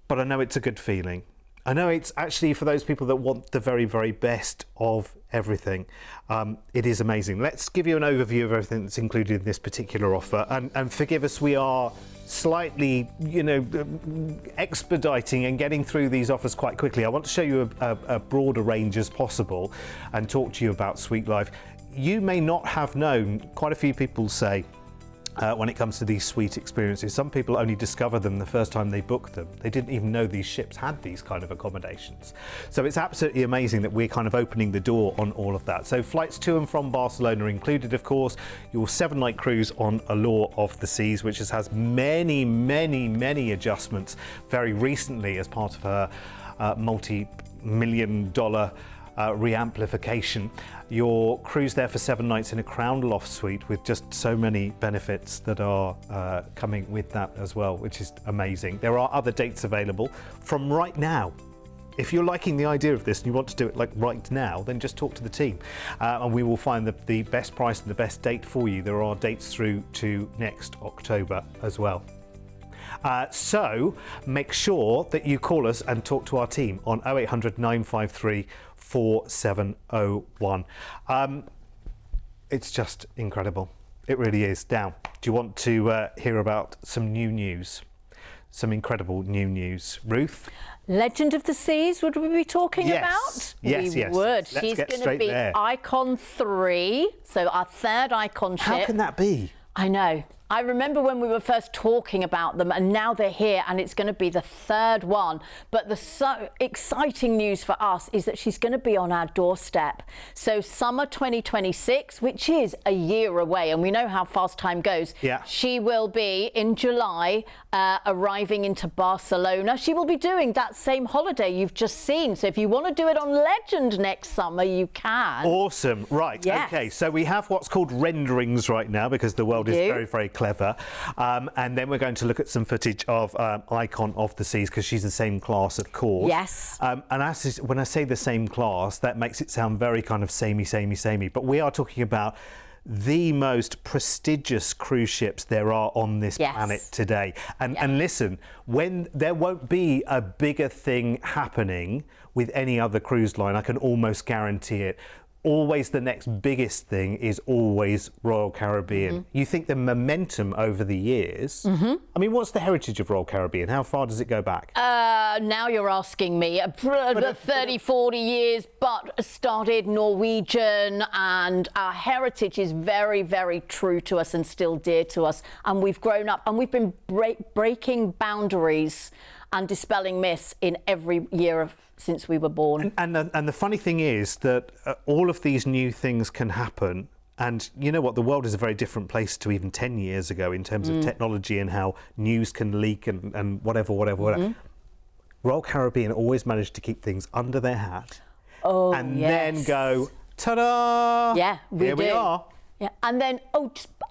Speaker 1: but I know it's a good feeling. I know it's actually for those people that want the very, very best of everything. It is amazing. Let's give you an overview of everything that's included in this particular offer. And forgive us, we are slightly, expediting and getting through these offers quite quickly. I want to show you a broader range as possible and talk to you about Suite Life. You may not have known, quite a few people say, when it comes to these suite experiences, some people only discover them the first time they book them. They didn't even know these ships had these kind of accommodations. So it's absolutely amazing that we're kind of opening the door on all of that. So flights to and from Barcelona included, of course, your 7-night cruise on Allure of the Seas, which has many, many, many adjustments very recently as part of her multi-million-dollar re-amplification. Your cruise there for 7 nights in a Crown Loft suite with just so many benefits that are coming with that as well, which is amazing. There are other dates available from right now. If you're liking the idea of this and you want to do it like right now, then just talk to the team and we will find the best price and the best date for you. There are dates through to next October as well. So make sure that you call us and talk to our team on 0800 953 4701. It's just incredible. It really is. Now, do you want to hear about some new news? Some incredible new news. Ruth?
Speaker 2: Legend of the Seas, would we be talking about?
Speaker 1: Yes,
Speaker 2: we would.
Speaker 1: Let's
Speaker 2: She's
Speaker 1: get
Speaker 2: going to
Speaker 1: straight
Speaker 2: be
Speaker 1: there.
Speaker 2: Icon 3, so our third Icon ship.
Speaker 1: How can that be?
Speaker 2: I know. I remember when we were first talking about them, and now they're here, and it's going to be the third one. But the so exciting news for us is that she's going to be on our doorstep. So summer 2026, which is a year away, and we know how fast time goes.
Speaker 1: Yeah.
Speaker 2: She will be in July, arriving into Barcelona. She will be doing that same holiday you've just seen. So if you want to do it on Legend next summer, you can.
Speaker 1: Awesome. Right.
Speaker 2: Yes.
Speaker 1: Okay. So we have what's called renderings right now, because the world is very, very clever. And then we're going to look at some footage of Icon of the Seas, because she's the same class, of course.
Speaker 2: Yes.
Speaker 1: And when I say the same class, that makes it sound very kind of samey. But we are talking about the most prestigious cruise ships there are on this planet today. And listen, when there won't be a bigger thing happening with any other cruise line, I can almost guarantee it. Always the next biggest thing is always Royal Caribbean. You think the momentum over the years, I mean, what's the heritage of Royal Caribbean? How far does it go back?
Speaker 2: Now you're asking me. 30, 40 years, but started Norwegian, and our heritage is very, very true to us and still dear to us. And we've grown up, and we've been breaking boundaries and dispelling myths in every year since we were born.
Speaker 1: And the funny thing is that all of these new things can happen. And you know what? The world is a very different place to even 10 years ago in terms of technology and how news can leak and whatever. Royal Caribbean always managed to keep things under their hat. And then go, ta-da!
Speaker 2: Yeah,
Speaker 1: here we are.
Speaker 2: Yeah, and then,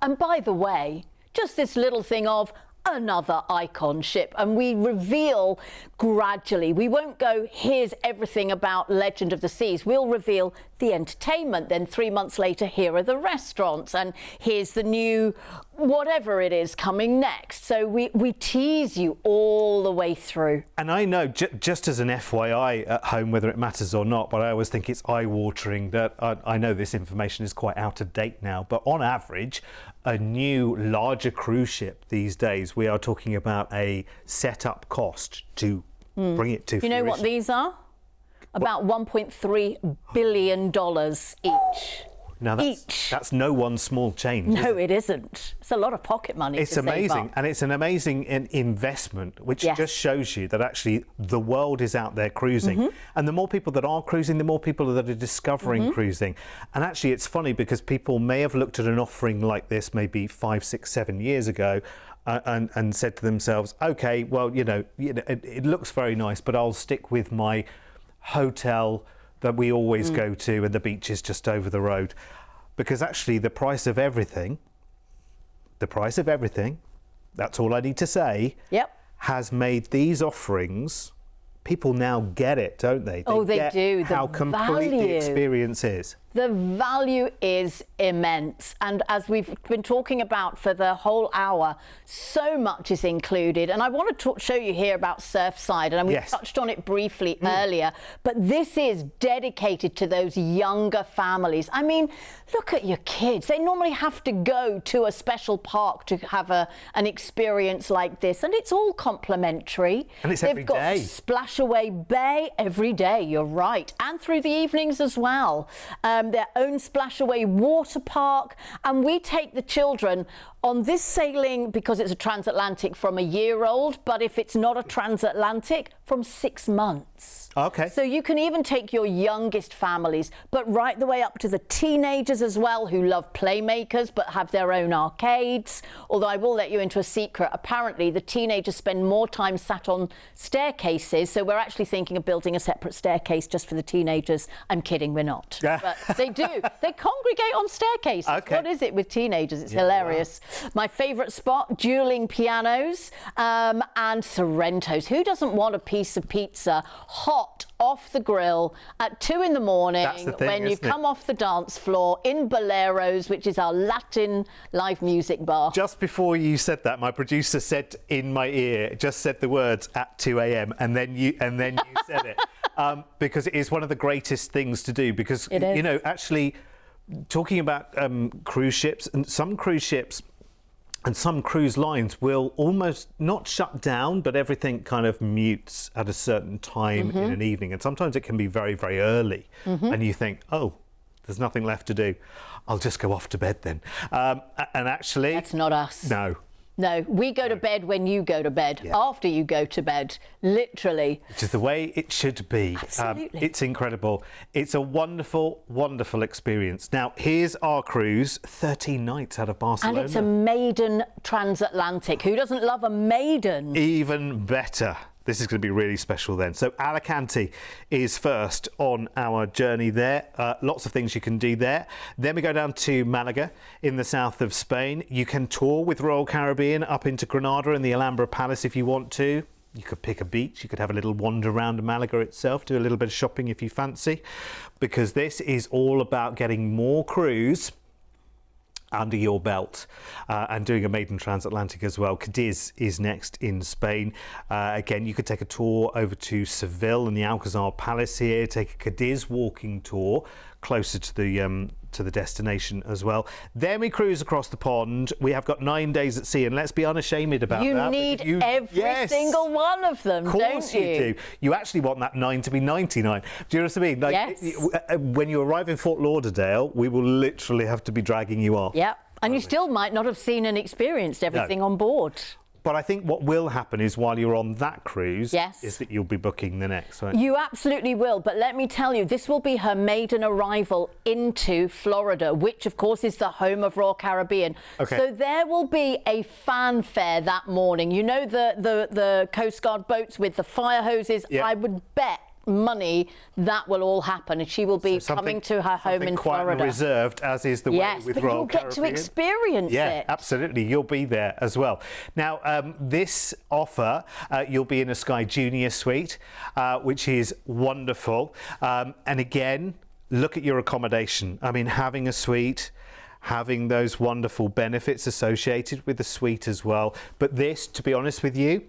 Speaker 2: and by the way, just this little thing of another Icon ship, and we reveal gradually. We won't go, here's everything about Legend of the Seas. We'll reveal the entertainment. Then 3 months later, here are the restaurants, and here's the new whatever it is coming next. So we tease you all the way through.
Speaker 1: And I know, just as an FYI at home, whether it matters or not, but I always think it's eye-watering that I know this information is quite out of date now, but on average, a new larger cruise ship these days, we are talking about a set-up cost to bring it to fruition.
Speaker 2: You know what these are? About $1.3 billion each.
Speaker 1: Now that's no one small change.
Speaker 2: No, it isn't. It's a lot of pocket money.
Speaker 1: It's amazing, and it's an amazing investment, which just shows you that actually the world is out there cruising, and the more people that are cruising, the more people that are discovering cruising. And actually, it's funny because people may have looked at an offering like this maybe 5, 6, 7 years ago. And said to themselves, okay, well, it looks very nice, but I'll stick with my hotel that we always go to, and the beach is just over the road. Because actually the price of everything, that's all I need to say, has made these offerings, people now get it, don't they?
Speaker 2: They
Speaker 1: get
Speaker 2: do.
Speaker 1: How complete the experience is.
Speaker 2: The value is immense, and as we've been talking about for the whole hour, so much is included. And I want to show you here about Surfside, and we touched on it briefly earlier, but this is dedicated to those younger families. I mean, look at your kids. They normally have to go to a special park to have an experience like this, and it's all complimentary.
Speaker 1: And it's every day.
Speaker 2: They've got Splashaway Bay every day, you're right, and through the evenings as well. Their own Splashaway water park, and we take the children on this sailing because it's a transatlantic from a year old, but if it's not a transatlantic, from 6 months.
Speaker 1: Okay.
Speaker 2: So you can even take your youngest families, but right the way up to the teenagers as well, who love playmakers but have their own arcades. Although I will let you into a secret, apparently the teenagers spend more time sat on staircases, so we're actually thinking of building a separate staircase just for the teenagers. I'm kidding, we're not. But they do. They congregate on staircases.
Speaker 1: Okay.
Speaker 2: What is it with teenagers? It's hilarious. Wow. My favourite spot, dueling pianos and Sorrentos. Who doesn't want a piece of pizza hot off the grill at 2 in the morning when you come off the dance floor in Boleros, which is our Latin live music bar?
Speaker 1: Just before you said that, my producer said in my ear, just said the words at 2 a.m. and then you said it, because it is one of the greatest things to do. Because actually, talking about cruise ships, and some cruise ships and some cruise lines will almost not shut down, but everything kind of mutes at a certain time in an evening. And sometimes it can be very, very early. And you think, oh, There's nothing left to do. I'll just go off to bed then. And actually...
Speaker 2: That's not us.
Speaker 1: No.
Speaker 2: No, we go to bed when you go to bed, after you go to bed, literally.
Speaker 1: Which is the way it should be.
Speaker 2: Absolutely.
Speaker 1: It's incredible. It's a wonderful, wonderful experience. Now, here's our cruise, 13 nights out of Barcelona.
Speaker 2: And it's a maiden transatlantic. Who doesn't love a maiden?
Speaker 1: Even better. This is going to be really special then. So Alicante is first on our journey there. Lots of things you can do there. Then we go down to Malaga in the south of Spain. You can tour with Royal Caribbean up into Granada and the Alhambra Palace if you want to. You could pick a beach. You could have a little wander around Malaga itself, do a little bit of shopping if you fancy, because this is all about getting more cruise under your belt and doing a maiden transatlantic as well. Cadiz is next in Spain. Again, you could take a tour over to Seville and the Alcazar Palace here, take a Cadiz walking tour closer to the destination as well. Then we cruise across the pond. We have got 9 days at sea, and let's be unashamed about that.
Speaker 2: You need every single one of them, don't you?
Speaker 1: Of course you do. You actually want that 9 to be 99. Do you know what I mean? Like,
Speaker 2: yes.
Speaker 1: When you arrive in Fort Lauderdale, we will literally have to be dragging you off.
Speaker 2: Yep. And you still might not have seen and experienced everything on board.
Speaker 1: But I think what will happen is while you're on that cruise, is that you'll be booking the next, right?
Speaker 2: You absolutely will. But let me tell you, this will be her maiden arrival into Florida, which, of course, is the home of Royal Caribbean.
Speaker 1: Okay.
Speaker 2: So there will be a fanfare that morning. You know the Coast Guard boats with the fire hoses?
Speaker 1: Yeah.
Speaker 2: I would bet money that will all happen, and she will be coming to her home in Florida.
Speaker 1: Quite reserved, as is the way with Royal Caribbean.
Speaker 2: But you'll get to experience it.
Speaker 1: Yeah, absolutely. You'll be there as well. Now, this offer, you'll be in a Sky Junior suite, which is wonderful. And again, look at your accommodation. I mean, having a suite, having those wonderful benefits associated with the suite as well. But this, to be honest with you,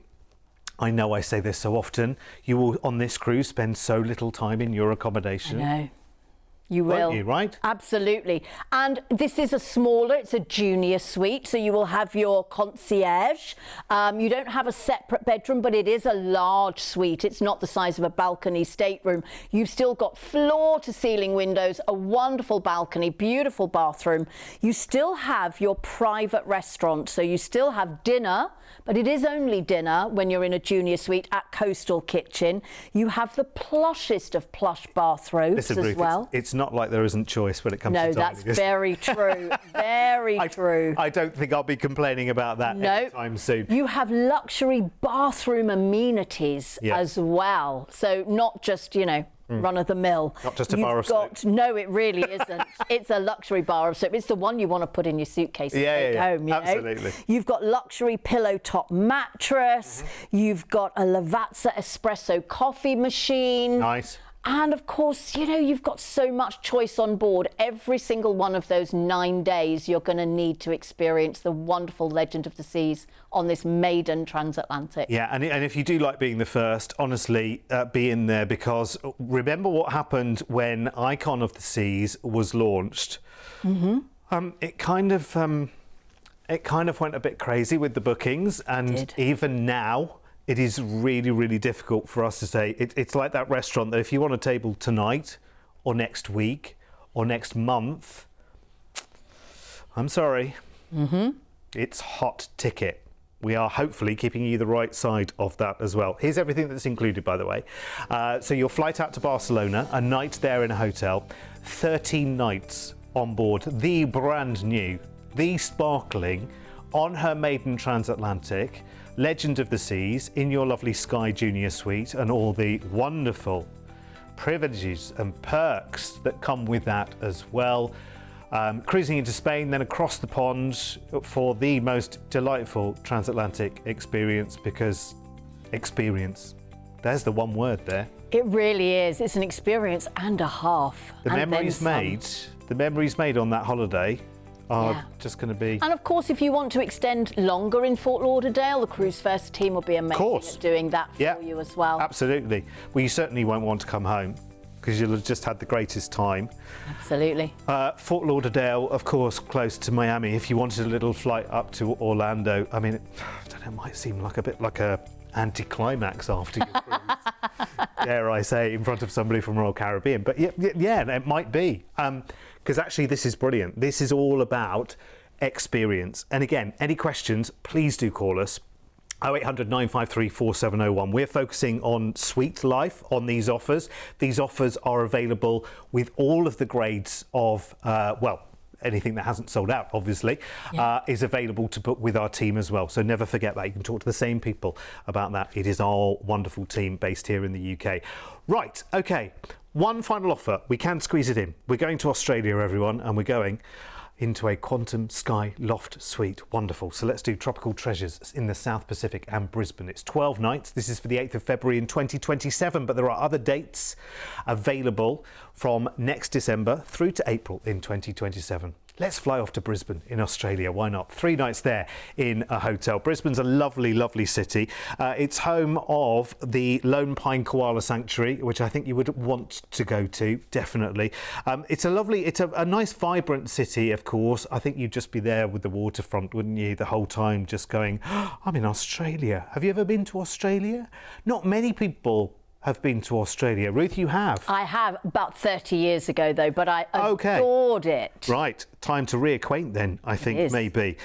Speaker 1: I know I say this so often, you will on this cruise spend so little time in your accommodation.
Speaker 2: I know. You will.
Speaker 1: Won't you, right?
Speaker 2: Absolutely. And this is it's a junior suite, so you will have your concierge. You don't have a separate bedroom, but it is a large suite. It's not the size of a balcony stateroom. You've still got floor-to-ceiling windows, a wonderful balcony, beautiful bathroom. You still have your private restaurant, so you still have dinner, but it is only dinner when you're in a junior suite at Coastal Kitchen. You have the plushest of plush bathrobes as well.
Speaker 1: It's not like there isn't choice when it comes to dining.
Speaker 2: No, that's very true. Very true.
Speaker 1: I don't think I'll be complaining about that anytime soon.
Speaker 2: You have luxury bathroom amenities as well. So not just, run of the mill.
Speaker 1: Not just a bar of soap.
Speaker 2: No, it really isn't. It's a luxury bar of soap. It's the one you want to put in your suitcase and take home.
Speaker 1: Absolutely.
Speaker 2: You've got luxury pillow top mattress. You've got a Lavazza espresso coffee machine.
Speaker 1: Nice.
Speaker 2: And of course, you've got so much choice on board. Every single one of those 9 days, you're going to need to experience the wonderful Legend of the Seas on this maiden transatlantic.
Speaker 1: Yeah, and if you do like being the first, honestly, be in there, because remember what happened when Icon of the Seas was launched. It kind of went a bit crazy with the bookings, and even now, it is really, really difficult for us to say. It's like that restaurant that if you want a table tonight or next week or next month, I'm sorry, it's hot ticket. We are hopefully keeping you the right side of that as well. Here's everything that's included, by the way. So your flight out to Barcelona, a night there in a hotel, 13 nights on board, the brand new, the sparkling, on her maiden transatlantic, Legend of the Seas, in your lovely Sky Junior suite, and all the wonderful privileges and perks that come with that as well. Cruising into Spain, then across the pond for the most delightful transatlantic experience, because experience, there's the one word there.
Speaker 2: It really is. It's an experience and a half.
Speaker 1: The memories made on that holiday are just going to be...
Speaker 2: And of course, if you want to extend longer in Fort Lauderdale, the Cruise1st team will be amazing at doing that for you as well.
Speaker 1: Absolutely. Well, you certainly won't want to come home, because you'll have just had the greatest time.
Speaker 2: Absolutely.
Speaker 1: Fort Lauderdale, of course, close to Miami. If you wanted a little flight up to Orlando, I mean, I don't know, it might seem like a bit like a anticlimax after your cruise, dare I say, in front of somebody from Royal Caribbean. But yeah, it might be. Because actually this is brilliant. This is all about experience. And again, any questions, please do call us. 0800 953 4701. We're focusing on suite life on these offers. These offers are available with all of the grades of, anything that hasn't sold out, obviously, is available to book with our team as well. So never forget that. You can talk to the same people about that. It is our wonderful team based here in the UK. Right, okay. One final offer. We can squeeze it in. We're going to Australia, everyone, and we're going into a Quantum Sky Loft Suite. Wonderful. So let's do Tropical Treasures in the South Pacific and Brisbane. It's 12 nights. This is for the 8th of February in 2027, but there are other dates available from next December through to April in 2027. Let's fly off to Brisbane in Australia. Why not? 3 nights there in a hotel. Brisbane's a lovely, lovely city. It's home of the Lone Pine Koala Sanctuary, which I think you would want to go to, definitely. It's a nice, vibrant city, of course. I think you'd just be there with the waterfront, wouldn't you, the whole time, just going, oh, I'm in Australia. Have you ever been to Australia? Not many people have been to Australia. Ruth, you have?
Speaker 2: I have, about 30 years ago, though, but I adored it.
Speaker 1: Right, time to reacquaint then, I think, maybe.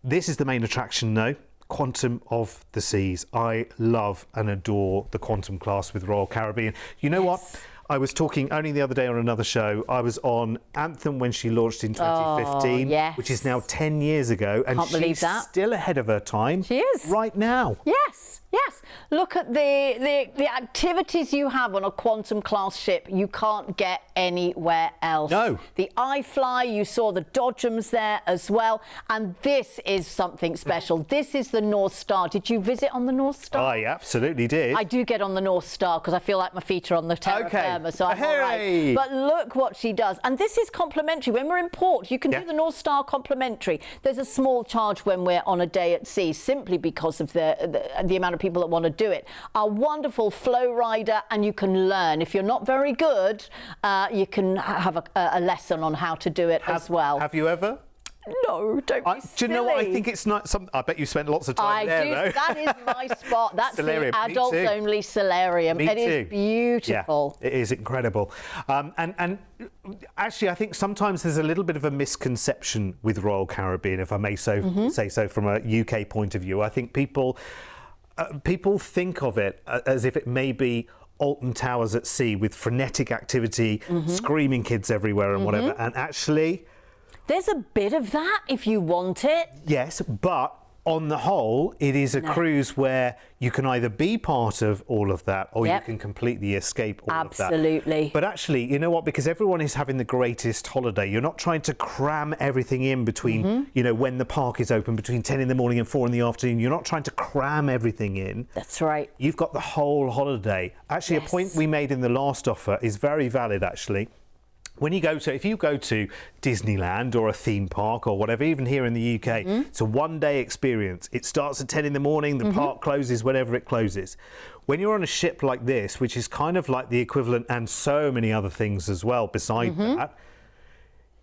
Speaker 1: This is the main attraction, though. Quantum of the Seas. I love and adore the Quantum class with Royal Caribbean. You know what? I was talking only the other day on another show. I was on Anthem when she launched in 2015, which is now 10 years ago. And she's still ahead of her time. She is. Right now.
Speaker 2: Yes, yes. Look at the activities you have on a Quantum class ship you can't get anywhere else.
Speaker 1: No.
Speaker 2: The iFly, you saw the Dodgems there as well. And this is something special. This is the North Star. Did you visit on the North Star?
Speaker 1: I absolutely did.
Speaker 2: I do get on the North Star because I feel like my feet are on the terra firma. So I'm all right. But look what she does. And this is complimentary. When we're in port, you can do the North Star complimentary. There's a small charge when we're on a day at sea, simply because of the amount of people that want to do it. A wonderful flow rider, and you can learn. If you're not very good, you can have a lesson on how to do it as well.
Speaker 1: Have you ever?
Speaker 2: No, don't be silly.
Speaker 1: Do you know what? I think it's not I bet you spent lots of time there, though.
Speaker 2: That is my spot. That's
Speaker 1: Solarium.
Speaker 2: the adults-only solarium. It is beautiful.
Speaker 1: Yeah, it is incredible. And actually, I think sometimes there's a little bit of a misconception with Royal Caribbean, if I may say so, from a UK point of view. I think people think of it as if it may be Alton Towers at sea with frenetic activity, screaming kids everywhere and whatever. And actually,
Speaker 2: there's a bit of that if you want it.
Speaker 1: Yes, but on the whole, it is a cruise where you can either be part of all of that or you can completely escape all of that.
Speaker 2: Absolutely.
Speaker 1: But actually, you know what? Because everyone is having the greatest holiday, you're not trying to cram everything in between, you know, when the park is open, between 10 in the morning and 4 in the afternoon. You're not trying to cram everything in.
Speaker 2: That's right.
Speaker 1: You've got the whole holiday. Actually, a point we made in the last offer is very valid, actually. If you go to Disneyland or a theme park or whatever, even here in the UK, it's a one-day experience. It starts at 10 in the morning, the park closes whenever it closes. When you're on a ship like this, which is kind of like the equivalent, and so many other things as well beside that,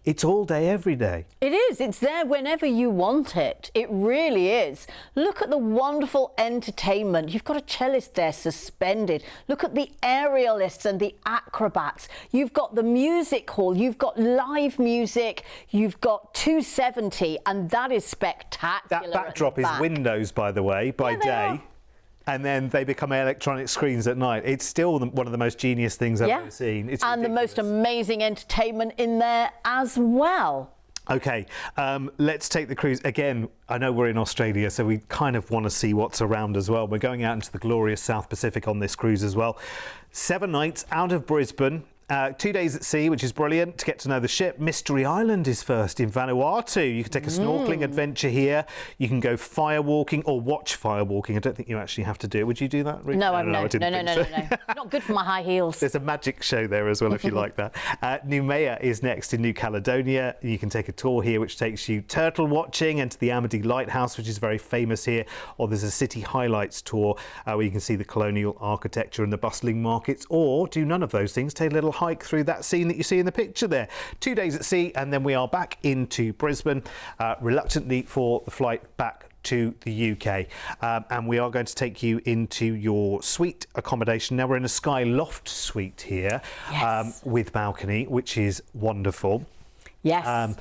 Speaker 1: it's all day, every day. It
Speaker 2: is. It's there whenever you want it. It really is. Look at the wonderful entertainment. You've got a cellist there suspended. Look at the aerialists and the acrobats. You've got the music hall. You've got live music. You've got 270, and that is spectacular.
Speaker 1: That backdrop is windows, by the way, by day. And then they become electronic screens at night. It's still one of the most genius things I've ever seen. It's ridiculous.
Speaker 2: The most amazing entertainment in there as well.
Speaker 1: OK, let's take the cruise. Again, I know we're in Australia, so we kind of want to see what's around as well. We're going out into the glorious South Pacific on this cruise as well. 7 nights out of Brisbane. 2 days at sea, which is brilliant to get to know the ship. Mystery Island is first in Vanuatu. You can take a snorkeling adventure here. You can go firewalking or watch firewalking. I don't think you actually have to do it. Would you do that?
Speaker 2: No. Not good for my high heels.
Speaker 1: There's a magic show there as well if you like that. Noumea is next in New Caledonia. You can take a tour here which takes you turtle watching and to the Amity Lighthouse, which is very famous here. Or there's a city highlights tour where you can see the colonial architecture and the bustling markets. Or do none of those things. Take a little hike through that scene that you see in the picture there. 2 days at sea, and then we are back into Brisbane, reluctantly for the flight back to the UK, and we are going to take you into your suite accommodation. Now we're in a Sky Loft suite here,
Speaker 2: Yes.
Speaker 1: with balcony, which is wonderful.
Speaker 2: Yes.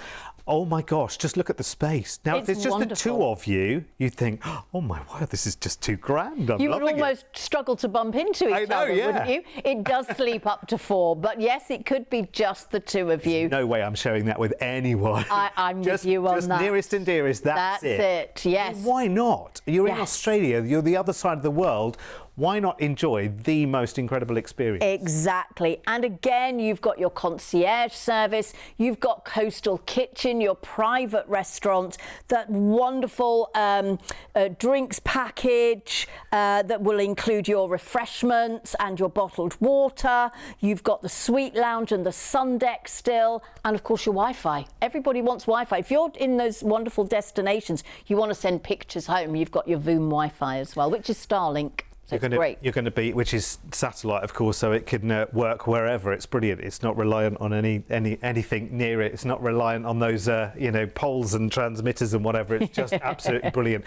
Speaker 1: Oh my gosh, just look at the space. Now, if
Speaker 2: It's
Speaker 1: it's just the two
Speaker 2: wonderful.
Speaker 1: of you, you'd think, oh my word, this is just too grand. I'm
Speaker 2: You would
Speaker 1: loving it.
Speaker 2: almost struggle to bump into
Speaker 1: I
Speaker 2: each
Speaker 1: know,
Speaker 2: other,
Speaker 1: yeah.
Speaker 2: wouldn't you? It does sleep up to 4, but yes, it could be just the two of you.
Speaker 1: No way I'm sharing that with anyone.
Speaker 2: I'm
Speaker 1: just,
Speaker 2: with you on
Speaker 1: just
Speaker 2: that.
Speaker 1: nearest and dearest, that's
Speaker 2: it, yes.
Speaker 1: Why not? You're in
Speaker 2: Yes.
Speaker 1: Australia, you're the other side of the world. Why not enjoy the most incredible experience?
Speaker 2: Exactly. And again, you've got your concierge service, you've got Coastal Kitchen, your private restaurant, that wonderful drinks package that will include your refreshments and your bottled water. You've got the suite lounge and the sun deck still, and of course your Wi-Fi. Everybody wants Wi-Fi. If you're in those wonderful destinations, you want to send pictures home, you've got your Voom Wi-Fi as well, which is Starlink. So it's great.
Speaker 1: You're going to be, which is satellite, of course, so it can work wherever. It's brilliant. It's not reliant on anything near it. It's not reliant on those, poles and transmitters and whatever. It's just absolutely brilliant.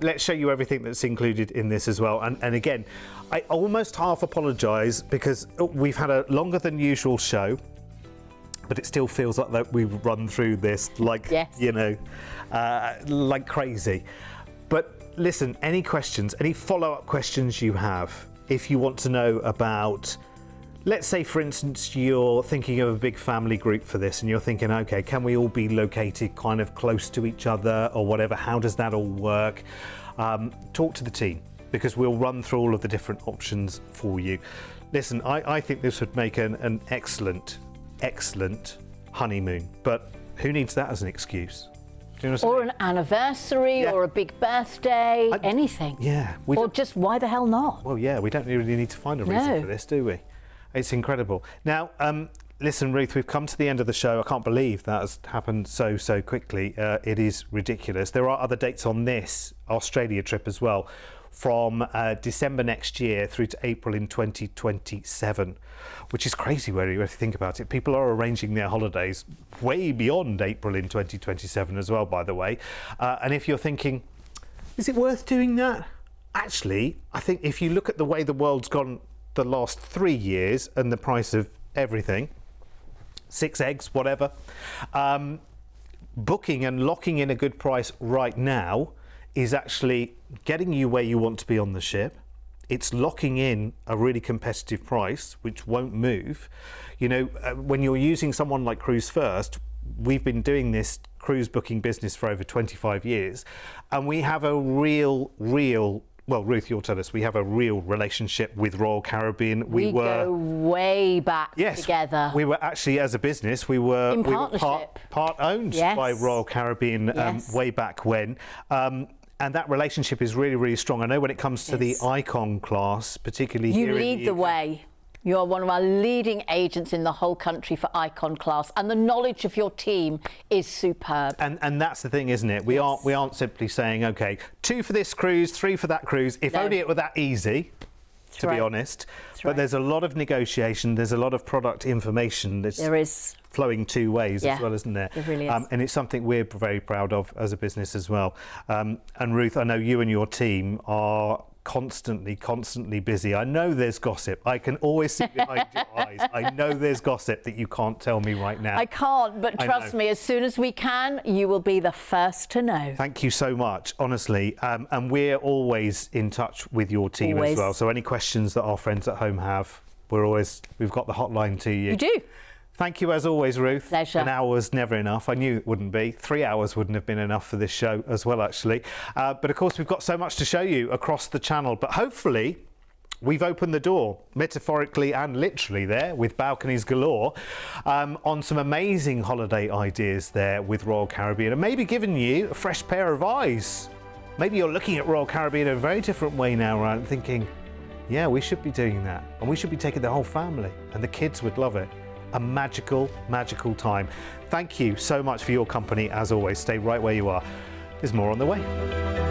Speaker 1: Let's show you everything that's included in this as well. And again, I almost half apologise because we've had a longer than usual show, but it still feels like that we've run through this like,
Speaker 2: Yes.
Speaker 1: like crazy. But listen, any questions, any follow-up questions you have, if you want to know about, let's say, for instance, you're thinking of a big family group for this and you're thinking, okay, can we all be located kind of close to each other or whatever? How does that all work? Talk to the team, because we'll run through all of the different options for you. Listen, I think this would make an excellent honeymoon, but who needs that as an excuse? Do you know what I
Speaker 2: Or
Speaker 1: mean?
Speaker 2: an anniversary,
Speaker 1: Yeah.
Speaker 2: or a big birthday, anything.
Speaker 1: Yeah.
Speaker 2: Or just why the hell not?
Speaker 1: Well, yeah, we don't really need to find a reason
Speaker 2: No.
Speaker 1: for this, do we? It's incredible. Now, listen, Ruth, we've come to the end of the show. I can't believe that has happened so quickly. It is ridiculous. There are other dates on this Australia trip as well, from December next year through to April in 2027, which is crazy when you think about it. People are arranging their holidays way beyond April in 2027 as well, by the way. And if you're thinking, is it worth doing that? Actually, I think if you look at the way the world's gone the last 3 years and the price of everything, 6 eggs, whatever, booking and locking in a good price right now is actually getting you where you want to be on the ship. It's locking in a really competitive price, which won't move. When you're using someone like Cruise1st, we've been doing this cruise booking business for over 25 years, and we have a real, well, Ruth, you'll tell us, we have a real relationship with Royal Caribbean.
Speaker 2: We go way back together.
Speaker 1: We were actually, as a business, we were
Speaker 2: partnership.
Speaker 1: part owned
Speaker 2: Yes.
Speaker 1: by Royal Caribbean
Speaker 2: Yes.
Speaker 1: way back when. And that relationship is really, really strong. I know when it comes to the Icon class, particularly
Speaker 2: You
Speaker 1: here in
Speaker 2: lead the
Speaker 1: UK.
Speaker 2: way. You're one of our leading agents in the whole country for Icon class, and the knowledge of your team is superb.
Speaker 1: And that's the thing, isn't it? We aren't simply saying, okay, 2 for this cruise, 3 for that cruise. If
Speaker 2: No.
Speaker 1: only it were that easy, to be
Speaker 2: right.
Speaker 1: honest.
Speaker 2: That's
Speaker 1: But
Speaker 2: right.
Speaker 1: there's a lot of negotiation. There's a lot of product information that's
Speaker 2: There is.
Speaker 1: flowing 2 ways
Speaker 2: Yeah,
Speaker 1: as well, isn't there?
Speaker 2: it really is.
Speaker 1: And it's something we're very proud of as a business as well. And Ruth, I know you and your team are constantly busy. I know there's gossip. I can always see behind your eyes. I know there's gossip that you can't tell me right now.
Speaker 2: I can't, but
Speaker 1: I
Speaker 2: trust
Speaker 1: know.
Speaker 2: me, as soon as we can, you will be the first to know.
Speaker 1: Thank you so much, honestly. And we're always in touch with your team
Speaker 2: Always.
Speaker 1: as well. So any questions that our friends at home have, we've got the hotline to you.
Speaker 2: You do.
Speaker 1: Thank you as always, Ruth.
Speaker 2: Pleasure.
Speaker 1: An hour's never enough. I knew it wouldn't be. 3 hours wouldn't have been enough for this show as well, actually. But of course, we've got so much to show you across the channel. But hopefully, we've opened the door, metaphorically and literally there, with balconies galore, on some amazing holiday ideas there with Royal Caribbean, and maybe given you a fresh pair of eyes. Maybe you're looking at Royal Caribbean in a very different way now, right? And thinking, yeah, we should be doing that. And we should be taking the whole family. And the kids would love it. A magical time. Thank you so much for your company as always. Stay right where you are. There's more on the way.